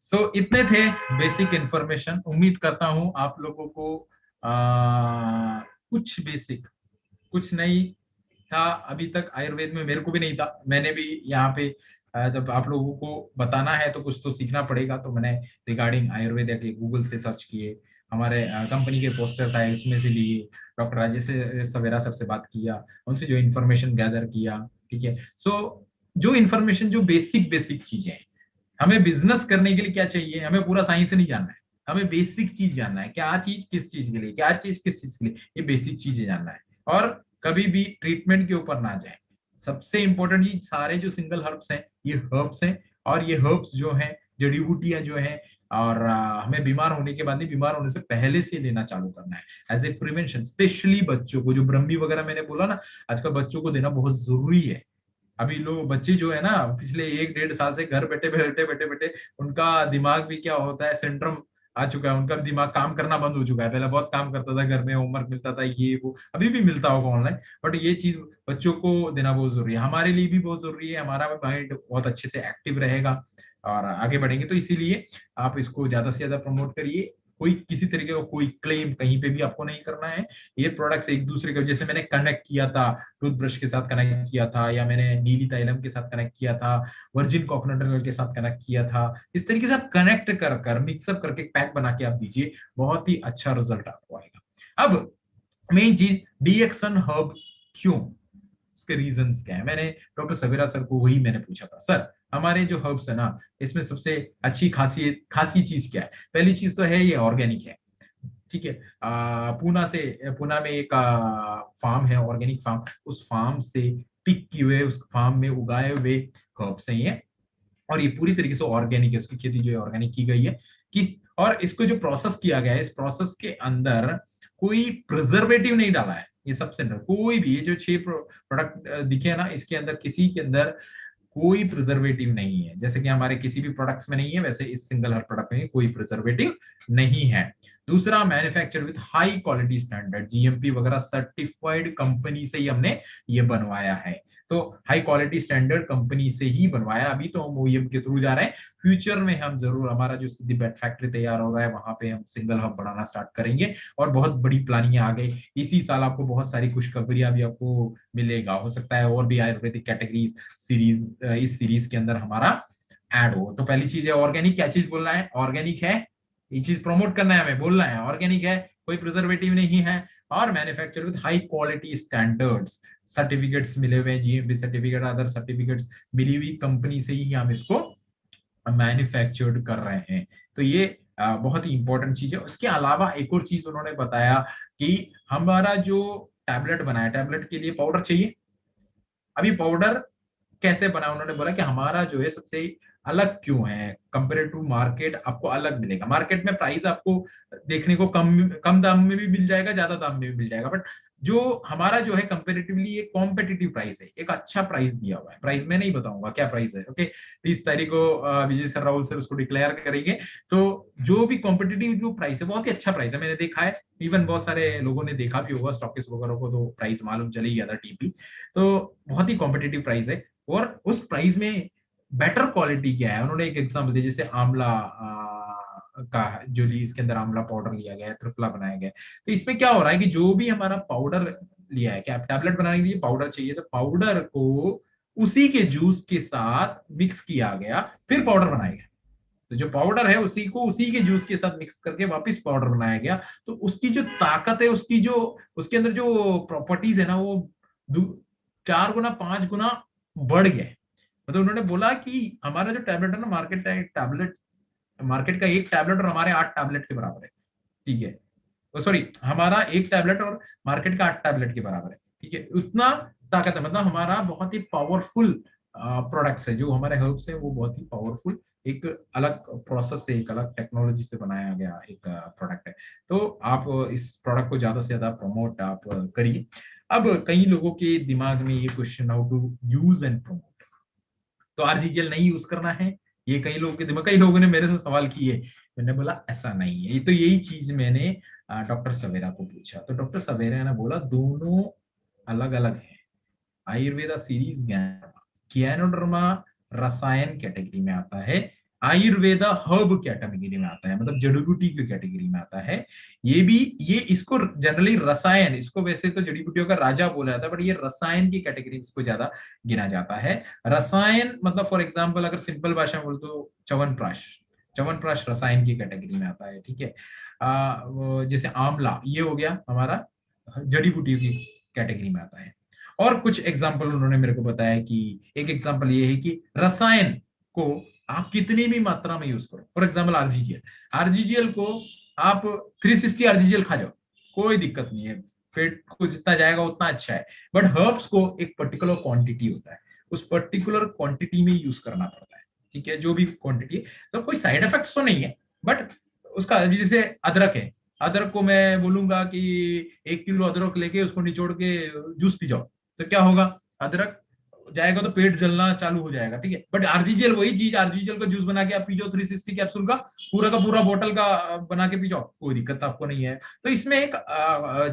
सो इतने थे बेसिक इंफॉर्मेशन। उम्मीद करता हूं आप लोगों को कुछ बेसिक, कुछ नहीं था अभी तक आयुर्वेद में, मेरे को भी नहीं था। मैंने भी यहाँ पे जब आप लोगों को बताना है तो कुछ तो सीखना पड़ेगा, तो मैंने रिगार्डिंग आयुर्वेद के गूगल से सर्च किए, हमारे कंपनी के पोस्टर्स आए उसमें से लिए, डॉक्टर राजेश सवेरा सर से बात किया, उनसे जो इन्फॉर्मेशन गैदर किया। ठीक है, सो जो इन्फॉर्मेशन, जो बेसिक बेसिक चीजें हैं, हमें बिजनेस करने के लिए क्या चाहिए, हमें पूरा साइंस नहीं जानना है, हमें बेसिक चीज जानना है, क्या चीज किस चीज के लिए, क्या चीज किस चीज के लिए, ये बेसिक चीजें जानना है। और कभी भी ट्रीटमेंट के ऊपर ना जाए। सबसे इंपॉर्टेंट ये सारे जो सिंगल हर्ब्स हैं, ये हर्ब्स हैं, और ये हर्ब्स जो हैं, जड़ी बूटियां जो हैं, और हमें बीमार होने के बाद नहीं, बीमार होने से पहले से लेना चालू करना है एज ए प्रिवेंशन। स्पेशली बच्चों को, जो ब्रह्मी वगैरह मैंने बोला ना, आजकल बच्चों को देना बहुत जरूरी है। अभी लोग बच्चे जो है ना, पिछले 1-1.5 साल से घर बैठे बैठे बैठे बैठे उनका दिमाग भी क्या होता है, सिंड्रोम आ चुका है, उनका दिमाग काम करना बंद हो चुका है। पहले बहुत काम करता था, घर में होमवर्क मिलता था, ये वो, अभी भी मिलता होगा ऑनलाइन, बट ये चीज बच्चों को देना बहुत जरूरी है, हमारे लिए भी बहुत जरूरी है। हमारा माइंड बहुत अच्छे से एक्टिव रहेगा और आगे बढ़ेंगे, तो इसीलिए आप इसको ज्यादा से ज्यादा प्रमोट करिए। कोई किसी तरीके का कोई क्लेम कहीं पे भी आपको नहीं करना है। ये प्रोडक्ट्स एक दूसरे के, जैसे मैंने कनेक्ट किया था, टूथब्रश के साथ कनेक्ट किया था, या मैंने नीली तैलम के साथ कनेक्ट किया था, वर्जिन कोकोनट ऑयल के साथ कनेक्ट किया था, इस तरीके से आप कनेक्ट कर कर मिक्सअप करके पैक बना के आप दीजिए, बहुत ही अच्छा रिजल्ट आपको आएगा। अब मेन चीज, डीएक्सन हर्ब क्यों, उसके रीजंस क्या है, मैंने डॉक्टर सवेरा सर को वही मैंने पूछा था, सर हमारे जो हर्ब्स है ना, इसमें सबसे अच्छी खासी चीज क्या है? पहली चीज तो है ये ऑर्गेनिक है। ठीक है, पूना में एक फार्म है, ऑर्गेनिक फार्म, उस फार्म से पिक किए हुए, उस फार्म में उगाए हुए हर्ब्स हैं ये, और ये पूरी तरीके से ऑर्गेनिक है, उसकी खेती जो है ऑर्गेनिक की गई है। किस, और इसको जो प्रोसेस किया गया है, इस प्रोसेस के अंदर कोई प्रिजर्वेटिव नहीं डाला है। ये सबसे अंदर कोई भी, ये जो 6 प्रोडक्ट दिखे ना, इसके अंदर किसी के अंदर कोई प्रिजर्वेटिव नहीं है। जैसे कि हमारे किसी भी प्रोडक्ट्स में नहीं है, वैसे इस सिंगल हर प्रोडक्ट में कोई प्रिजर्वेटिव नहीं है। दूसरा, manufacture with high quality standard, GMP वगैरह सर्टिफाइड कंपनी से ही हमने ये बनवाया है। तो हाई क्वालिटी स्टैंडर्ड कंपनी से ही बनवाया। अभी तो हम ओईएम के थ्रू जा रहे हैं, फ्यूचर में हम जरूर, हमारा जो सिद्धि बैट फैक्ट्री तैयार हो रहा है, वहां पे हम सिंगल हब बनाना स्टार्ट करेंगे, और बहुत बड़ी प्लानिंग आ गई। इसी साल आपको बहुत सारी खुशखबरियां भी आपको मिलेगा, हो सकता है और भी आयुर्वेदिक कैटेगरीज सीरीज इस सीरीज के अंदर हमारा ऐड हो। तो पहली चीज है ऑर्गेनिक, क्या चीज बोलना है, ऑर्गेनिक है, ये चीज प्रमोट करना है, हमें बोलना है ऑर्गेनिक है, कोई प्रिजर्वेटिव नहीं है, और manufacture with high quality standards, certificates मिले हुए, जीएमपी सर्टिफिकेट, अदर सर्टिफिकेट्स मिली हुई कंपनी से ही हम इसको मैन्युफैक्चर्ड कर रहे हैं। तो ये बहुत ही इंपॉर्टेंट चीज है। उसके अलावा एक और चीज उन्होंने बताया कि हमारा जो टैबलेट बनाया, टैबलेट के लिए पाउडर चाहिए। अभी पाउडर कैसे बना, उन्होंने बोला कि हमारा जो है सबसे अलग क्यों है कंपेयर टू मार्केट, आपको अलग मिलेगा। मार्केट में प्राइस आपको देखने को कम कम दाम में भी मिल जाएगा, ज्यादा दाम में भी मिल जाएगा, बट जो हमारा जो है कंपेरेटिवली एक कॉम्पिटिटिव प्राइस है, एक अच्छा प्राइस दिया हुआ है। प्राइस मैं नहीं बताऊंगा क्या प्राइस है, ओके। 30 तारीख को विजय सर, राहुल सर उसको डिक्लेयर करेंगे। तो जो भी कॉम्पिटिटिव जो प्राइस है, बहुत ही अच्छा प्राइस है, मैंने देखा है। इवन बहुत सारे लोगों ने देखा भी होगा, स्टॉकिस्ट वगैरह को तो प्राइस मालूम चल ही गया था, टीपी। तो बहुत ही कॉम्पिटिटिव प्राइस है। और उस प्राइस में बेटर क्वालिटी क्या है, उन्होंने एक एग्जाम्पल दिया, जैसे आंवला का जो इसके अंदर आंवला पाउडर लिया गया है, त्रिफला बनाया गया है। तो इसमें क्या हो रहा है कि जो भी हमारा पाउडर लिया है, क्या टैबलेट बनाने के लिए पाउडर चाहिए, तो पाउडर को उसी के जूस के साथ मिक्स किया गया, फिर पाउडर बनाया गया। तो जो पाउडर है उसी को उसी के जूस के साथ मिक्स करके वापस पाउडर बनाया गया। तो उसकी जो ताकत है, उसकी जो उसके अंदर जो प्रॉपर्टीज है ना, वो 4 गुना 5 गुना बढ़ गया। मतलब उन्होंने बोला कि हमारा जो टैबलेट है ना, मार्केट का एक टैबलेट और हमारे 8 टैबलेट के बराबर है, ठीक है। सॉरी, हमारा एक टैबलेट और मार्केट का 8 टैबलेट के बराबर है, ठीक है। उतना ताकत है, मतलब हमारा बहुत ही पावरफुल प्रोडक्ट्स है, जो हमारे हर्ब्स है वो बहुत ही पावरफुल, एक अलग प्रोसेस से, एक अलग टेक्नोलॉजी से बनाया गया एक प्रोडक्ट है। तो आप इस प्रोडक्ट को ज्यादा से ज्यादा प्रमोट आप करिए। अब कई लोगों के दिमाग में ये question, how to use and promote. तो आरजीजीएल नहीं यूज करना है, ये कई लोगों के दिमाग, कई लोगों ने मेरे से सवाल किए। मैंने बोला ऐसा नहीं है, ये तो यही चीज मैंने डॉक्टर सवेरा को पूछा, तो डॉक्टर सवेरा ने बोला दोनों अलग अलग है। आयुर्वेदा सीरीज ज्ञानोडर्मा, ज्ञानोडर्मा रसायन कैटेगरी में आता है, आयुर्वेदा हर्ब कैटेगरी में आता है, मतलब जड़ी बूटी की कैटेगरी में आता है। ये भी, ये इसको जनरली रसायन, इसको वैसे तो जड़ी बूटियों का राजा बोला जाता है, बट ये रसायन की कैटेगरी इसको ज्यादा गिना जाता है। रसायन मतलब फॉर एग्जाम्पल अगर सिंपल भाषा में बोल तो च्यवनप्राश, च्यवनप्राश रसायन की कैटेगरी में आता है, ठीक है। जैसे आंवला, ये हो गया हमारा जड़ी बूटियों की कैटेगरी में आता है। और कुछ एग्जाम्पल उन्होंने मेरे को बताया कि एक एग्जाम्पल ये है कि रसायन को आप कितनी भी मात्रा में यूज करो, फॉर एग्जाम्पल आरजीजीएल, आरजीजीएल को आप 360 आरजीजीएल खा जाओ, कोई दिक्कत नहीं है, पेट को जितना जाएगा उतना अच्छा है। बट हर्ब्स को एक पर्टिकुलर क्वांटिटी होता है, उस पर्टिकुलर क्वांटिटी में यूज करना पड़ता है, ठीक है, जो भी क्वांटिटी है। तो कोई साइड इफेक्ट्स तो नहीं है, बट उसका, जैसे अदरक है, अदरक को मैं बोलूंगा कि 1 किलो अदरक लेके उसको निचोड़ के जूस पी जाओ, तो क्या होगा, अदरक जाएगा तो पेट जलना चालू हो जाएगा, ठीक है। बट आरजीजीएल वही चीज, आरजीजीएल का जूस बना के आप पी जाओ, 360 कैप्सूल का पूरा बोतल का बना के पी जाओ, कोई दिक्कत आपको नहीं है। तो इसमें एक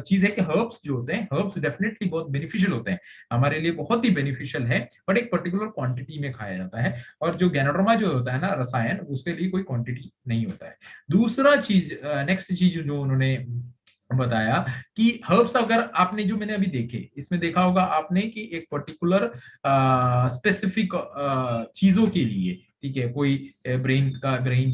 चीज है कि हर्ब्स जो होते हैं, हर्ब्स डेफिनेटली बहुत बेनिफिशियल होते हैं, हमारे लिए बहुत ही बेनिफिशियल है, बट एक पर्टिकुलर क्वांटिटी में खाया जाता है। और जो गैनोडर्मा जो होता है ना रसायन, उसके लिए कोई क्वांटिटी नहीं होता है। दूसरा चीज, नेक्स्ट चीज जो उन्होंने बताया कि हर्ब्स, अगर आपने जो मैंने अभी देखे, इसमें देखा होगा आपने कि एक पर्टिकुलर स्पेसिफिक चीजों के लिए, ठीक है, कोई ब्रेन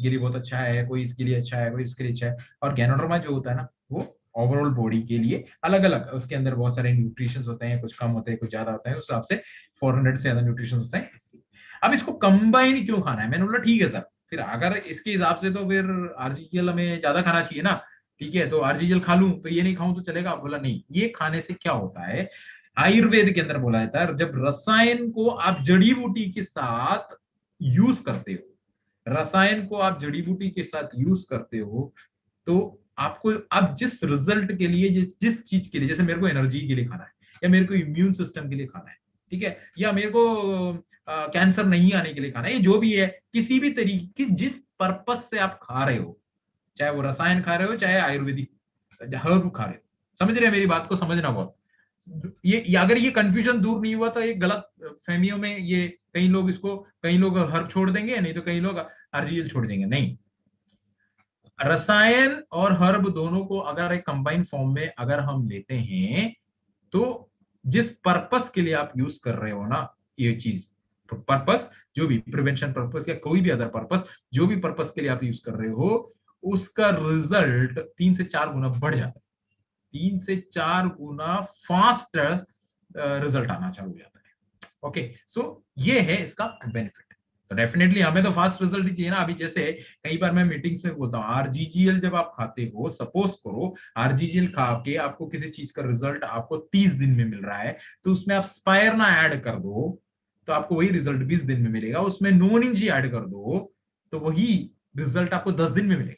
के लिए बहुत अच्छा है, कोई इसके लिए अच्छा है, कोई इसके लिए अच्छा है। और गैनोडर्मा जो होता है ना, वो ओवरऑल बॉडी के लिए अलग अलग, उसके अंदर बहुत सारे न्यूट्रिशन होते हैं, कुछ कम होते हैं, कुछ ज्यादा होते हैं, उस हिसाब से 400 से ज्यादा न्यूट्रिशन होते हैं। अब इसको कंबाइन क्यों खाना है, मैंने बोला ठीक है सर, फिर अगर इसके हिसाब से तो फिर आरजीएल हमें ज्यादा खाना चाहिए ना, ठीक है। तो आरजीएल खा लूं तो ये नहीं खाऊं तो चलेगा, बोला नहीं, ये खाने से क्या होता है, आयुर्वेद के अंदर बोला जाता है, जब रसायन को आप जड़ी बूटी के साथ यूज करते हो, रसायन को आप जड़ी बूटी के साथ यूज करते हो, तो आपको, आप जिस रिजल्ट के लिए, जिस चीज के लिए, जैसे मेरे को एनर्जी के लिए खाना है, या मेरे को इम्यून सिस्टम के लिए खाना है, ठीक है, या मेरे को कैंसर नहीं आने के लिए खाना है, ये जो भी है, किसी भी तरीके की जिस पर्पज से आप खा रहे हो, चाहे वो रसायन खा रहे हो, चाहे आयुर्वेदिक हर्ब खा रहे हो, समझ रहे हैं मेरी बात को, समझना बहुत। ये अगर ये कंफ्यूजन दूर नहीं हुआ, तो ये गलत फहमियों में ये कई लोग इसको, कई लोग हर्ब छोड़ देंगे, नहीं तो कई लोग आरजीएल छोड़ देंगे, नहीं। रसायन और हर्ब दोनों को अगर एक कंबाइंड फॉर्म में अगर हम लेते हैं, तो जिस पर्पस के लिए आप यूज कर रहे हो ना, ये चीज, पर्पस, जो भी प्रिवेंशन पर्पस या कोई भी अदर पर्पस, जो भी पर्पस के लिए आप यूज कर रहे हो, उसका रिजल्ट 3 से 4 गुना बढ़ जाता है, 3 से 4 गुना फास्ट रिजल्ट आना चालू हो जाता है। ओके, सो ये है इसका बेनिफिट। तो डेफिनेटली हमें तो फास्ट रिजल्ट ही चाहिए ना। अभी जैसे कई बार मैं मीटिंग्स में बोलता हूँ, आरजीजीएल जब आप खाते हो, सपोज करो आरजीजीएल खा के आपको किसी चीज का रिजल्ट आपको 30 दिन में मिल रहा है, तो उसमें आप स्पायरना ऐड कर दो, तो आपको वही रिजल्ट 20 दिन में मिलेगा। उसमें नॉन इंजी ऐड कर दो तो वही रिजल्ट आपको 10 दिन में मिलेगा।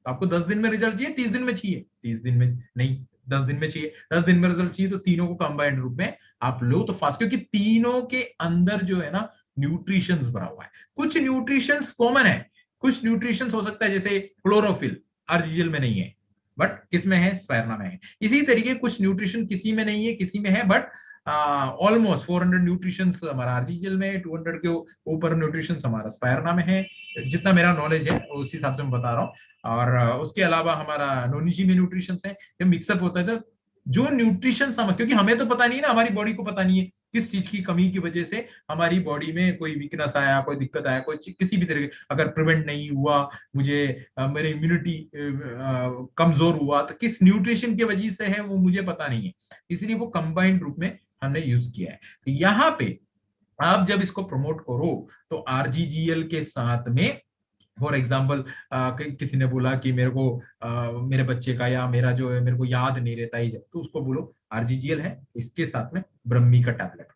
तो आपको 10 दिन में रिजल्ट चाहिए, 30 दिन में चाहिए? 30 दिन में नहीं, 10 दिन में चाहिए। 10 दिन में रिजल्ट चाहिए तो तीनों को कंबाइंड रूप में आप लो तो फास्ट, क्योंकि तीनों के अंदर जो है ना न्यूट्रिशंस भरा हुआ है। कुछ न्यूट्रिशंस कॉमन है, कुछ न्यूट्रिशंस हो सकता है जैसे क्लोरोफिल आरजीजीएल में नहीं है बट किसमें है, स्पायरना में है। इसी तरीके कुछ न्यूट्रिशन किसी में नहीं है, किसी में है, बट ऑलमोस्ट 400 न्यूट्रिशंस हमारा आरजीजीएल में है, 200 के ऊपर न्यूट्रिशंस हमारा स्पायरना में है। जितना मेरा नॉलेज है उस हिसाब से मैं बता रहा हूँ। और उसके अलावा हमारा नोनिजी में न्यूट्रिशन है, जब मिक्सअप होता है तो जो न्यूट्रिशन क्योंकि हमें तो पता नहीं है ना, हमारी बॉडी को पता नहीं है किस चीज की कमी की वजह से हमारी बॉडी में कोई वीकनेस आया, कोई दिक्कत आया, कोई किसी भी तरह अगर प्रिवेंट नहीं हुआ, मुझे मेरी इम्यूनिटी कमजोर हुआ तो किस न्यूट्रिशन की वजह से है वो मुझे पता नहीं है, इसलिए वो कंबाइंड रूप में हमने यूज किया है। तो यहाँ पे आप जब इसको प्रमोट करो तो आरजीजीएल के साथ में, फॉर एग्जाम्पल किसी ने बोला कि मेरे को मेरे बच्चे का या मेरा जो है मेरे को याद नहीं रहता ही, तो उसको बोलो आरजीजीएल है, इसके साथ में ब्रह्मी का टैबलेट,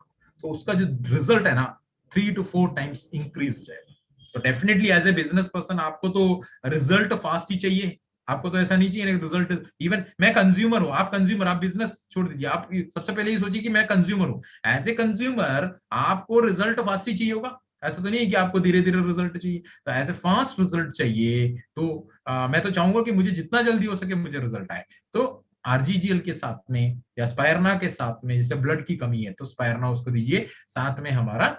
तो उसका जो रिजल्ट है ना 3 to 4 टाइम्स इंक्रीज हो जाएगा। तो definitely as a business person आपको तो रिजल्ट फास्ट ही चाहिए, आपको तो ऐसा नहीं चाहिए ना रिजल्ट। इवन मैं कंज्यूमर हूं, आप कंज्यूमर, आप बिजनेस छोड़ दीजिए, आप सबसे पहले ये सोचिए कि मैं कंज्यूमर हूं, एज ए कंज्यूमर आपको रिजल्ट फास्ट ही चाहिए होगा। ऐसा तो नहीं है कि आपको धीरे धीरे रिजल्ट चाहिए, तो एज ए फास्ट रिजल्ट चाहिए तो मैं तो चाहूंगा कि मुझे जितना जल्दी हो सके मुझे रिजल्ट आए। तो आरजीजीएल के साथ में या स्पायरना के साथ में, जैसे ब्लड की कमी है तो स्पायरना उसको दीजिए, साथ में हमारा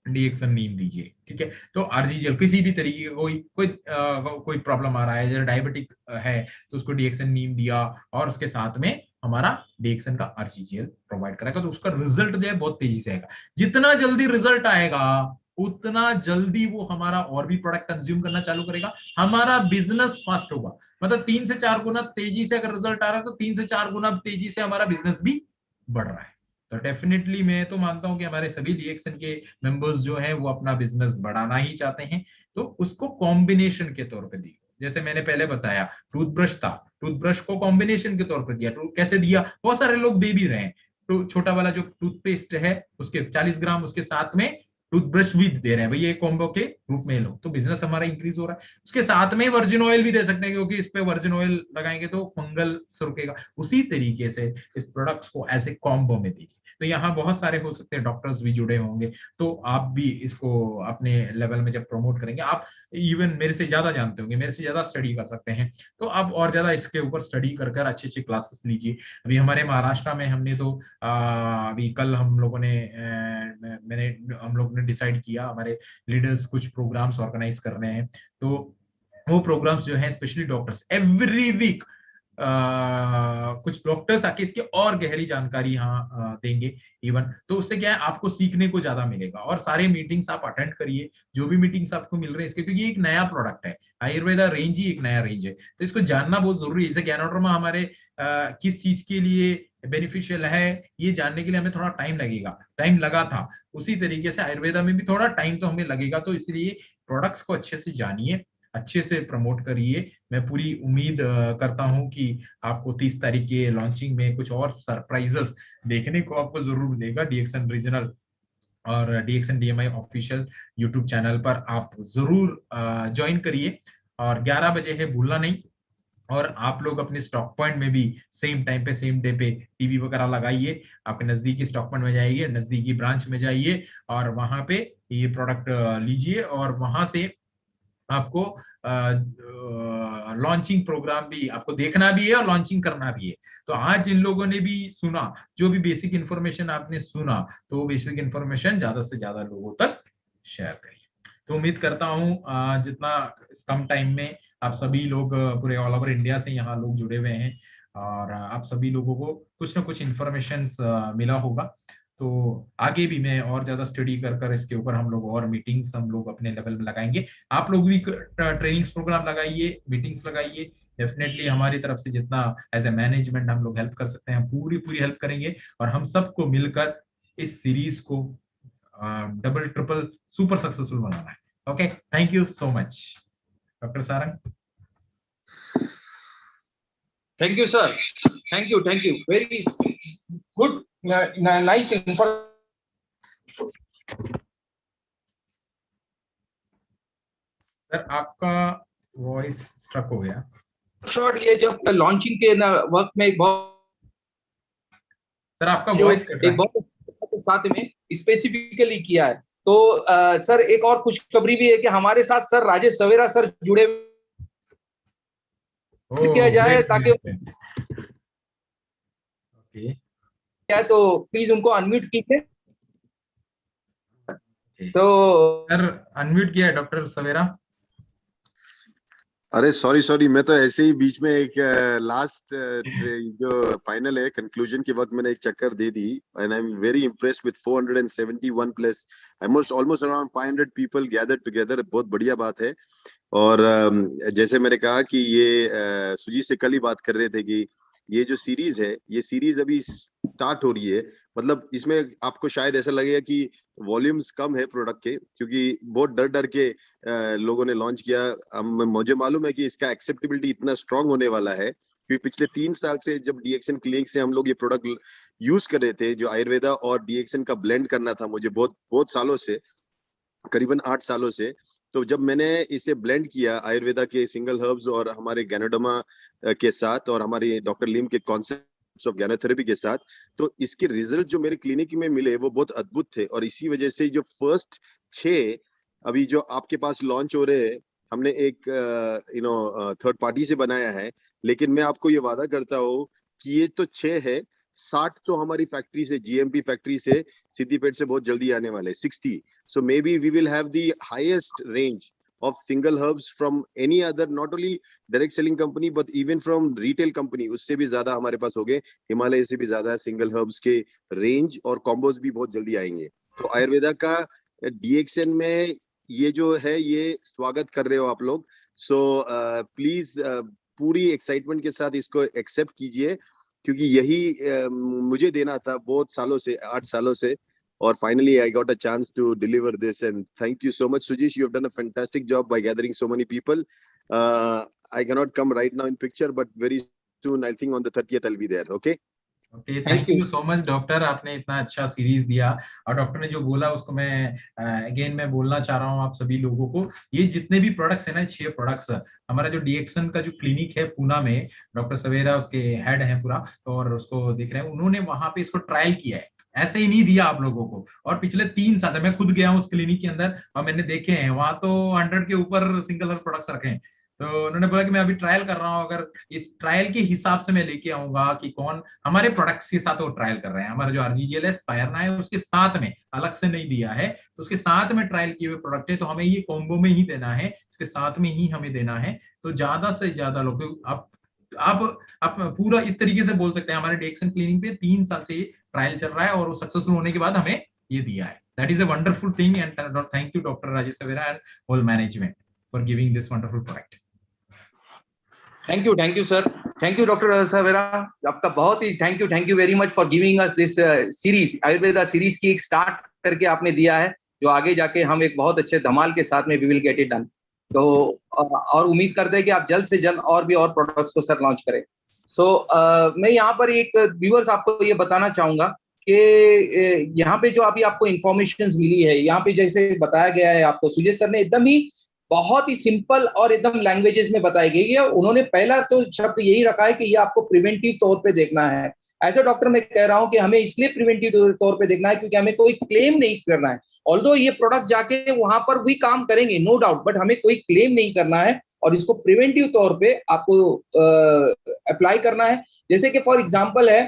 डीएक्सन नीम दीजिए, ठीक है। तो आरजीजीएल किसी भी तरीके का कोई प्रॉब्लम आ रहा है, जैसे डायबिटिक है तो उसको डीएक्सन नीम दिया और उसके साथ में हमारा डीएक्सन का आरजीजीएल प्रोवाइड करेगा, तो उसका रिजल्ट जो है बहुत तेजी से आएगा। जितना जल्दी रिजल्ट आएगा उतना जल्दी वो हमारा और भी प्रोडक्ट कंज्यूम करना चालू करेगा, हमारा बिजनेस फास्ट होगा। मतलब 3 से 4 गुना तेजी से अगर रिजल्ट आ रहा है तो 3 से 4 गुना तेजी से हमारा बिजनेस भी बढ़ रहा है। तो डेफिनेटली मैं तो मानता हूं कि हमारे सभी डीएक्सन के मेंबर्स जो हैं वो अपना बिजनेस बढ़ाना ही चाहते हैं, तो उसको कॉम्बिनेशन के तौर पे दिया। जैसे मैंने पहले बताया टूथब्रश था, टूथब्रश को कॉम्बिनेशन के तौर पर दिया। कैसे दिया, बहुत सारे लोग दे भी रहे हैं। तो छोटा वाला जो टूथपेस्ट है उसके 40 ग्राम उसके साथ में टूथब्रश भी दे रहे हैं, भाई ये कॉम्बो के रूप में लो, तो बिजनेस हमारा इंक्रीज हो रहा है। उसके साथ में वर्जिन ऑयल भी दे सकते हैं, क्योंकि इस पे वर्जिन ऑयल लगाएंगे तो फंगल रुकेगा। उसी तरीके से इस प्रोडक्ट्स को ऐसे कॉम्बो में दीजिए। तो यहाँ बहुत सारे हो सकते हैं, डॉक्टर्स भी जुड़े होंगे, तो आप भी इसको अपने लेवल में जब प्रमोट करेंगे, आप इवन मेरे से ज्यादा जानते होंगे, मेरे से ज्यादा स्टडी कर सकते हैं, तो आप और ज्यादा इसके ऊपर स्टडी कर कर अच्छी अच्छी क्लासेस लीजिए। अभी हमारे महाराष्ट्र में हमने तो अभी कल हम लोगों ने हम लोग ने डिसाइड किया, हमारे लीडर्स कुछ प्रोग्राम्स ऑर्गेनाइज कर रहे हैं, तो वो प्रोग्राम्स जो है स्पेशली डॉक्टर्स एवरी वीक कुछ डॉक्टर्स आके इसकी और गहरी जानकारी यहाँ देंगे इवन, तो उससे क्या है आपको सीखने को ज्यादा मिलेगा। और सारे मीटिंग्स आप अटेंड करिए, जो भी मीटिंग्स आपको मिल रहे हैं इसके, क्योंकि एक नया प्रोडक्ट है, आयुर्वेदा रेंज ही एक नया रेंज है, तो इसको जानना बहुत जरूरी है। जैसे गैनोडर्मा हमारे किस चीज के लिए बेनिफिशियल है ये जानने के लिए हमें थोड़ा टाइम लगेगा, टाइम लगा था, उसी तरीके से आयुर्वेदा में भी थोड़ा टाइम तो हमें लगेगा। तो इसलिए प्रोडक्ट्स को अच्छे से जानिए, अच्छे से प्रमोट करिए। मैं पूरी उम्मीद करता हूं कि आपको 30 तारीख के लॉन्चिंग में कुछ और सरप्राइजेस देखने को आपको जरूर मिलेगा। डीएक्सन रीजनल और डीएक्सन डीएमआई ऑफिशियल यूट्यूब चैनल पर आप जरूर ज्वाइन करिए, और 11 बजे है, भूलना नहीं। और आप लोग अपने स्टॉक पॉइंट में भी सेम टाइम पे सेम डे पे टीवी वगैरह लगाइए, आपके नजदीकी स्टॉक पॉइंट में जाइए, नजदीकी ब्रांच में जाइए और वहां पे ये प्रोडक्ट लीजिए, और वहां से आपको लॉन्चिंग प्रोग्राम भी आपको देखना भी है और लॉन्चिंग करना भी है। तो आज जिन लोगों ने भी सुना, जो भी बेसिक इंफॉर्मेशन आपने सुना, तो वो बेसिक इंफॉर्मेशन ज्यादा से ज्यादा लोगों तक शेयर करिए। तो उम्मीद करता हूँ जितना इस कम टाइम में आप सभी लोग पूरे ऑल ओवर इंडिया से यहाँ लोग जुड़े हुए हैं, और आप सभी लोगों को कुछ ना कुछ इंफॉर्मेशन मिला होगा। तो आगे भी मैं और ज्यादा स्टडी कर कर इसके ऊपर हम लोग और मीटिंग्स हम लोग अपने लेवल में लगाएंगे। आप लोग भी ट्रेनिंग्स प्रोग्राम लगाइए, मीटिंग्स लगाइए, डेफिनेटली हमारी तरफ से जितना एज ए मैनेजमेंट हम लोग हेल्प कर सकते हैं पूरी पूरी हेल्प करेंगे, और हम सबको मिलकर इस सीरीज को डबल ट्रिपल सुपर सक्सेसफुल बनाना है। Okay, thank you so much doctor Sarang. Thank you, sir. Thank you. Very good, nice information. Sir आपका वॉइस स्ट्रक हो गया। शॉर्ट, ये जब लॉन्चिंग के वक्त में बहुत सर आपका जो वॉइस कट रहा एक है। बहुत साथ में स्पेसिफिकली किया है। तो सर एक और खुशखबरी भी है कि हमारे साथ सर राजेश सवेरा सर जुड़े किया ओह जाए, ग्रेट ताकि ग्रेट। ओके क्या है, तो प्लीज उनको अनम्यूट कीजिए। तो सर अनम्यूट किया है डॉक्टर सवेरा। अरे सॉरी सॉरी, मैं तो ऐसे ही बीच में एक लास्ट जो फाइनल है कंक्लूजन के वक्त मैंने एक चक्कर दे दी, and I am very impressed with 471 plus almost around 500 people gathered together. बहुत बढ़िया बात है। और जैसे मैंने कहा कि ये सुजीत से कल ही बात कर रहे थे कि ये जो सीरीज है, ये सीरीज अभी स्टार्ट हो रही है। मतलब इसमें आपको शायद ऐसा लगेगा कि वॉल्यूम्स कम है प्रोडक्ट के, क्योंकि बहुत डर डर के लोगों ने लॉन्च किया। अब मुझे मालूम है कि इसका एक्सेप्टेबिलिटी इतना स्ट्रांग होने वाला है, क्योंकि पिछले 3 साल से जब डीएक्सन क्लिनिक से हम लोग ये प्रोडक्ट यूज कर रहे थे, जो आयुर्वेदा और डीएक्सन का ब्लेंड करना था मुझे बहुत बहुत सालों से, करीबन 8 सालों से। तो जब मैंने इसे ब्लेंड किया आयुर्वेदा के सिंगल हर्ब्स और हमारे गैनोडर्मा के साथ और हमारी डॉक्टर लीम के कॉन्सेप्ट ऑफ गैनोथेरेपी के साथ, तो इसके रिजल्ट जो मेरे क्लिनिक में मिले वो बहुत अद्भुत थे। और इसी वजह से जो फर्स्ट 6 अभी जो आपके पास लॉन्च हो रहे हैं, हमने एक थर्ड पार्टी से बनाया है, लेकिन मैं आपको ये वादा करता हूँ कि ये तो 6 है, 60 तो हमारी फैक्ट्री से, जीएमपी फैक्ट्री से, सिद्दीपेट से बहुत जल्दी आने वाले 60। So maybe we will have the highest range of single herbs from any other, not only direct selling company, but even from retail company. उससे भी ज्यादा हमारे पास हो गए, हिमालय से भी ज्यादा सिंगल हर्ब्स के रेंज और कॉम्बोज भी बहुत जल्दी आएंगे। तो आयुर्वेदा का डीएक्सन में ये जो है, ये स्वागत कर रहे हो आप लोग। सो प्लीज पूरी एक्साइटमेंट के साथ इसको एक्सेप्ट कीजिए, क्योंकि यही मुझे देना था बहुत सालों से, 8 सालों से। Or finally, I got a chance to deliver this, and thank you so much, Sujish. You have done a fantastic job by gathering so many people. I cannot come right now in picture, but very soon, I think on the 30th, I'll be there. Okay. Okay thank you so much doctor, आपने इतना अच्छा सीरीज दिया। और डॉक्टर ने जो बोला उसको मैं अगेन मैं बोलना चाह रहा हूँ आप सभी लोगों को। ये जितने भी प्रोडक्ट्स है ना, 6 प्रोडक्ट्स, हमारा जो डीएक्सन का जो क्लिनिक है पूना में, डॉक्टर सवेरा उसके हेड है पूरा, और उसको देख रहे हैं, उन्होंने वहां पे इसको ट्रायल किया है, ऐसे ही नहीं दिया आप लोगों को। और पिछले 3 साल से मैं खुद गया हूँ उस क्लिनिक के अंदर और मैंने देखे हैं वहां तो 100 के ऊपर सिंगल हर्ब प्रोडक्ट्स रखे हैं। तो उन्होंने बोला कि मैं अभी ट्रायल कर रहा हूँ, अगर इस ट्रायल के हिसाब से मैं लेके आऊंगा कि कौन हमारे प्रोडक्ट्स के साथ वो ट्रायल कर रहे हैं, हमारा जो आरजीजीएल है, स्पायरना है, उसके साथ में अलग से नहीं दिया है, तो उसके साथ में ट्रायल किए हुए प्रोडक्ट है, तो हमें ये कॉम्बो में ही देना है, इसके साथ में ही हमें देना है। तो ज्यादा से ज्यादा लोग आप पूरा इस तरीके से बोल सकते हैं, हमारे डीएक्सन क्लिनिक पे 3 साल से ये ट्रायल चल रहा है और वो सक्सेसफुल होने के बाद हमें ये दिया है। That is a wonderful thing and thank you doctor Rajesh Savera and whole management for giving this wonderful product. Thank you sir, thank you doctor Savera, आपका बहुत ही thank you very much for giving us this series, Ayurveda series की एक स्टार्ट करके आपने दिया है, जो आगे जाके हम एक बहुत अच्छे धमाल के साथ में we will get it done. तो और उम्मीद करते हैं कि आप जल्द से जल्द और भी और प्रोडक्ट्स को सर लॉन्च करें। सो मैं यहाँ पर एक व्यूअर्स आपको ये बताना चाहूंगा कि यहाँ पे जो अभी आपको इंफॉर्मेशन मिली है, यहाँ पे जैसे बताया गया है आपको, सुजय सर ने एकदम ही बहुत ही सिंपल और एकदम लैंग्वेजेस में बताई गई है। उन्होंने पहला तो शब्द यही रखा है कि ये आपको प्रिवेंटिव तौर पे देखना है। एज ए डॉक्टर मैं कह रहा हूं कि हमें इसलिए प्रिवेंटिव तौर पे देखना है क्योंकि हमें कोई क्लेम नहीं करना है। ऑल्दो ये प्रोडक्ट जाके वहां पर भी काम करेंगे नो डाउट, बट हमें कोई क्लेम नहीं करना है और इसको प्रिवेंटिव तौर पे आपको अप्लाई करना है। जैसे कि फॉर एग्जाम्पल है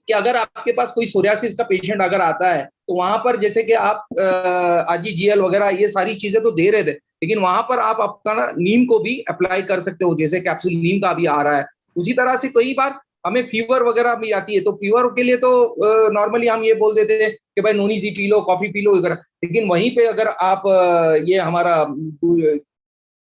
कि अगर आपके पास कोई सोरियासिस का पेशेंट अगर आता है, तो वहां पर जैसे कि आप आरजीजीएल वगैरह ये सारी चीजें तो दे रहे थे, लेकिन वहां पर आप अपना नीम को भी अप्लाई कर सकते हो, जैसे कैप्सूल नीम का भी आ रहा है। उसी तरह से कई बार हमें फीवर वगैरह भी आती है, तो फीवर के लिए तो नॉर्मली हम ये बोल देते हैं कि भाई नोनी G P low, coffee P low वगैरह, लेकिन वहीं पे अगर आप ये हमारा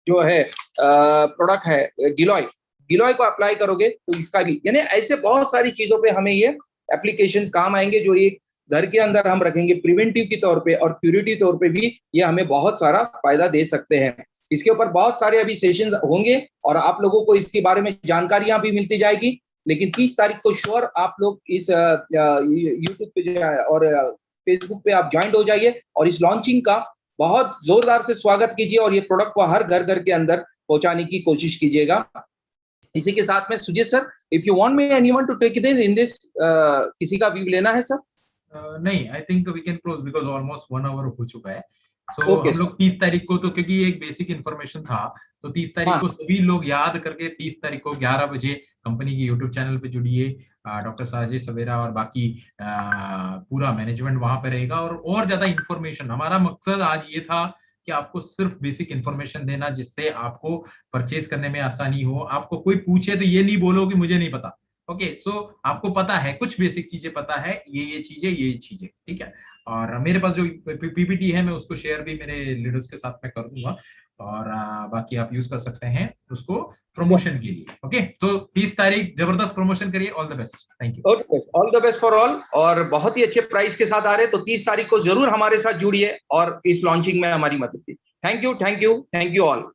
जो है प्रोडक्ट है गिलॉय को अप्लाई करोगे तो इसका भी, यानी ऐसे बहुत सारी चीजों पे हमें ये एप्लीकेशंस काम आएंगे, जो एक घर के अंदर हम रखेंगे प्रिवेंटिव के तौर पे और क्यूरेटिव तौर पे भी ये हमें बहुत सारा फायदा दे सकते हैं। इसके ऊपर बहुत सारे अभी सेशंस होंगे और आप लोगों को इसके बारे में जानकारियां भी मिलती जाएगी, लेकिन 30 तारीख को श्योर आप लोग इस यूट्यूब पे और फेसबुक पे आप ज्वाइन हो जाइए और इस लॉन्चिंग का बहुत जोरदार से स्वागत कीजिए और ये प्रोडक्ट को हर घर घर के अंदर पहुंचाने की कोशिश कीजिएगा। इसी के साथ में Sujit sir, if you want me anyone to take this in this, किसी का व्यू लेना है सर? नहीं, I think we can close because almost 1 hour हो चुका है। सो Okay, हम लोग 30 तारीख को, तो क्योंकि ये एक बेसिक इन्फॉर्मेशन था, तो 30 तारीख हाँ। को सभी लोग याद करके 30 तारीख को 11 बजे कंपनी की यूट्यूब चैनल पे जुड़िए। डॉक्टर साजिद सवेरा और बाकी पूरा मैनेजमेंट वहां पे रहेगा। और ज्यादा इन्फॉर्मेशन, हमारा मकसद आज ये था कि आपको सिर्फ बेसिक इन्फॉर्मेशन देना, जिससे आपको परचेज करने में आसानी हो। आपको कोई पूछे तो ये नहीं बोलो कि मुझे नहीं पता। ओके, सो आपको पता है, कुछ बेसिक चीजें पता है, ये चीजें, ठीक है। और मेरे पास जो पीपीटी है, मैं उसको शेयर भी मेरे लीडर्स के साथ में कर दूंगा, और बाकी आप यूज कर सकते हैं उसको प्रमोशन के लिए। ओके, तो 30 तारीख जबरदस्त प्रमोशन करिए। All the best, thank you. All the best for all. और बहुत ही अच्छे प्राइस के साथ आ रहे हैं, तो 30 तारीख को जरूर हमारे साथ जुड़िए और इस लॉन्चिंग में हमारी मदद कीजिए। Thank you all.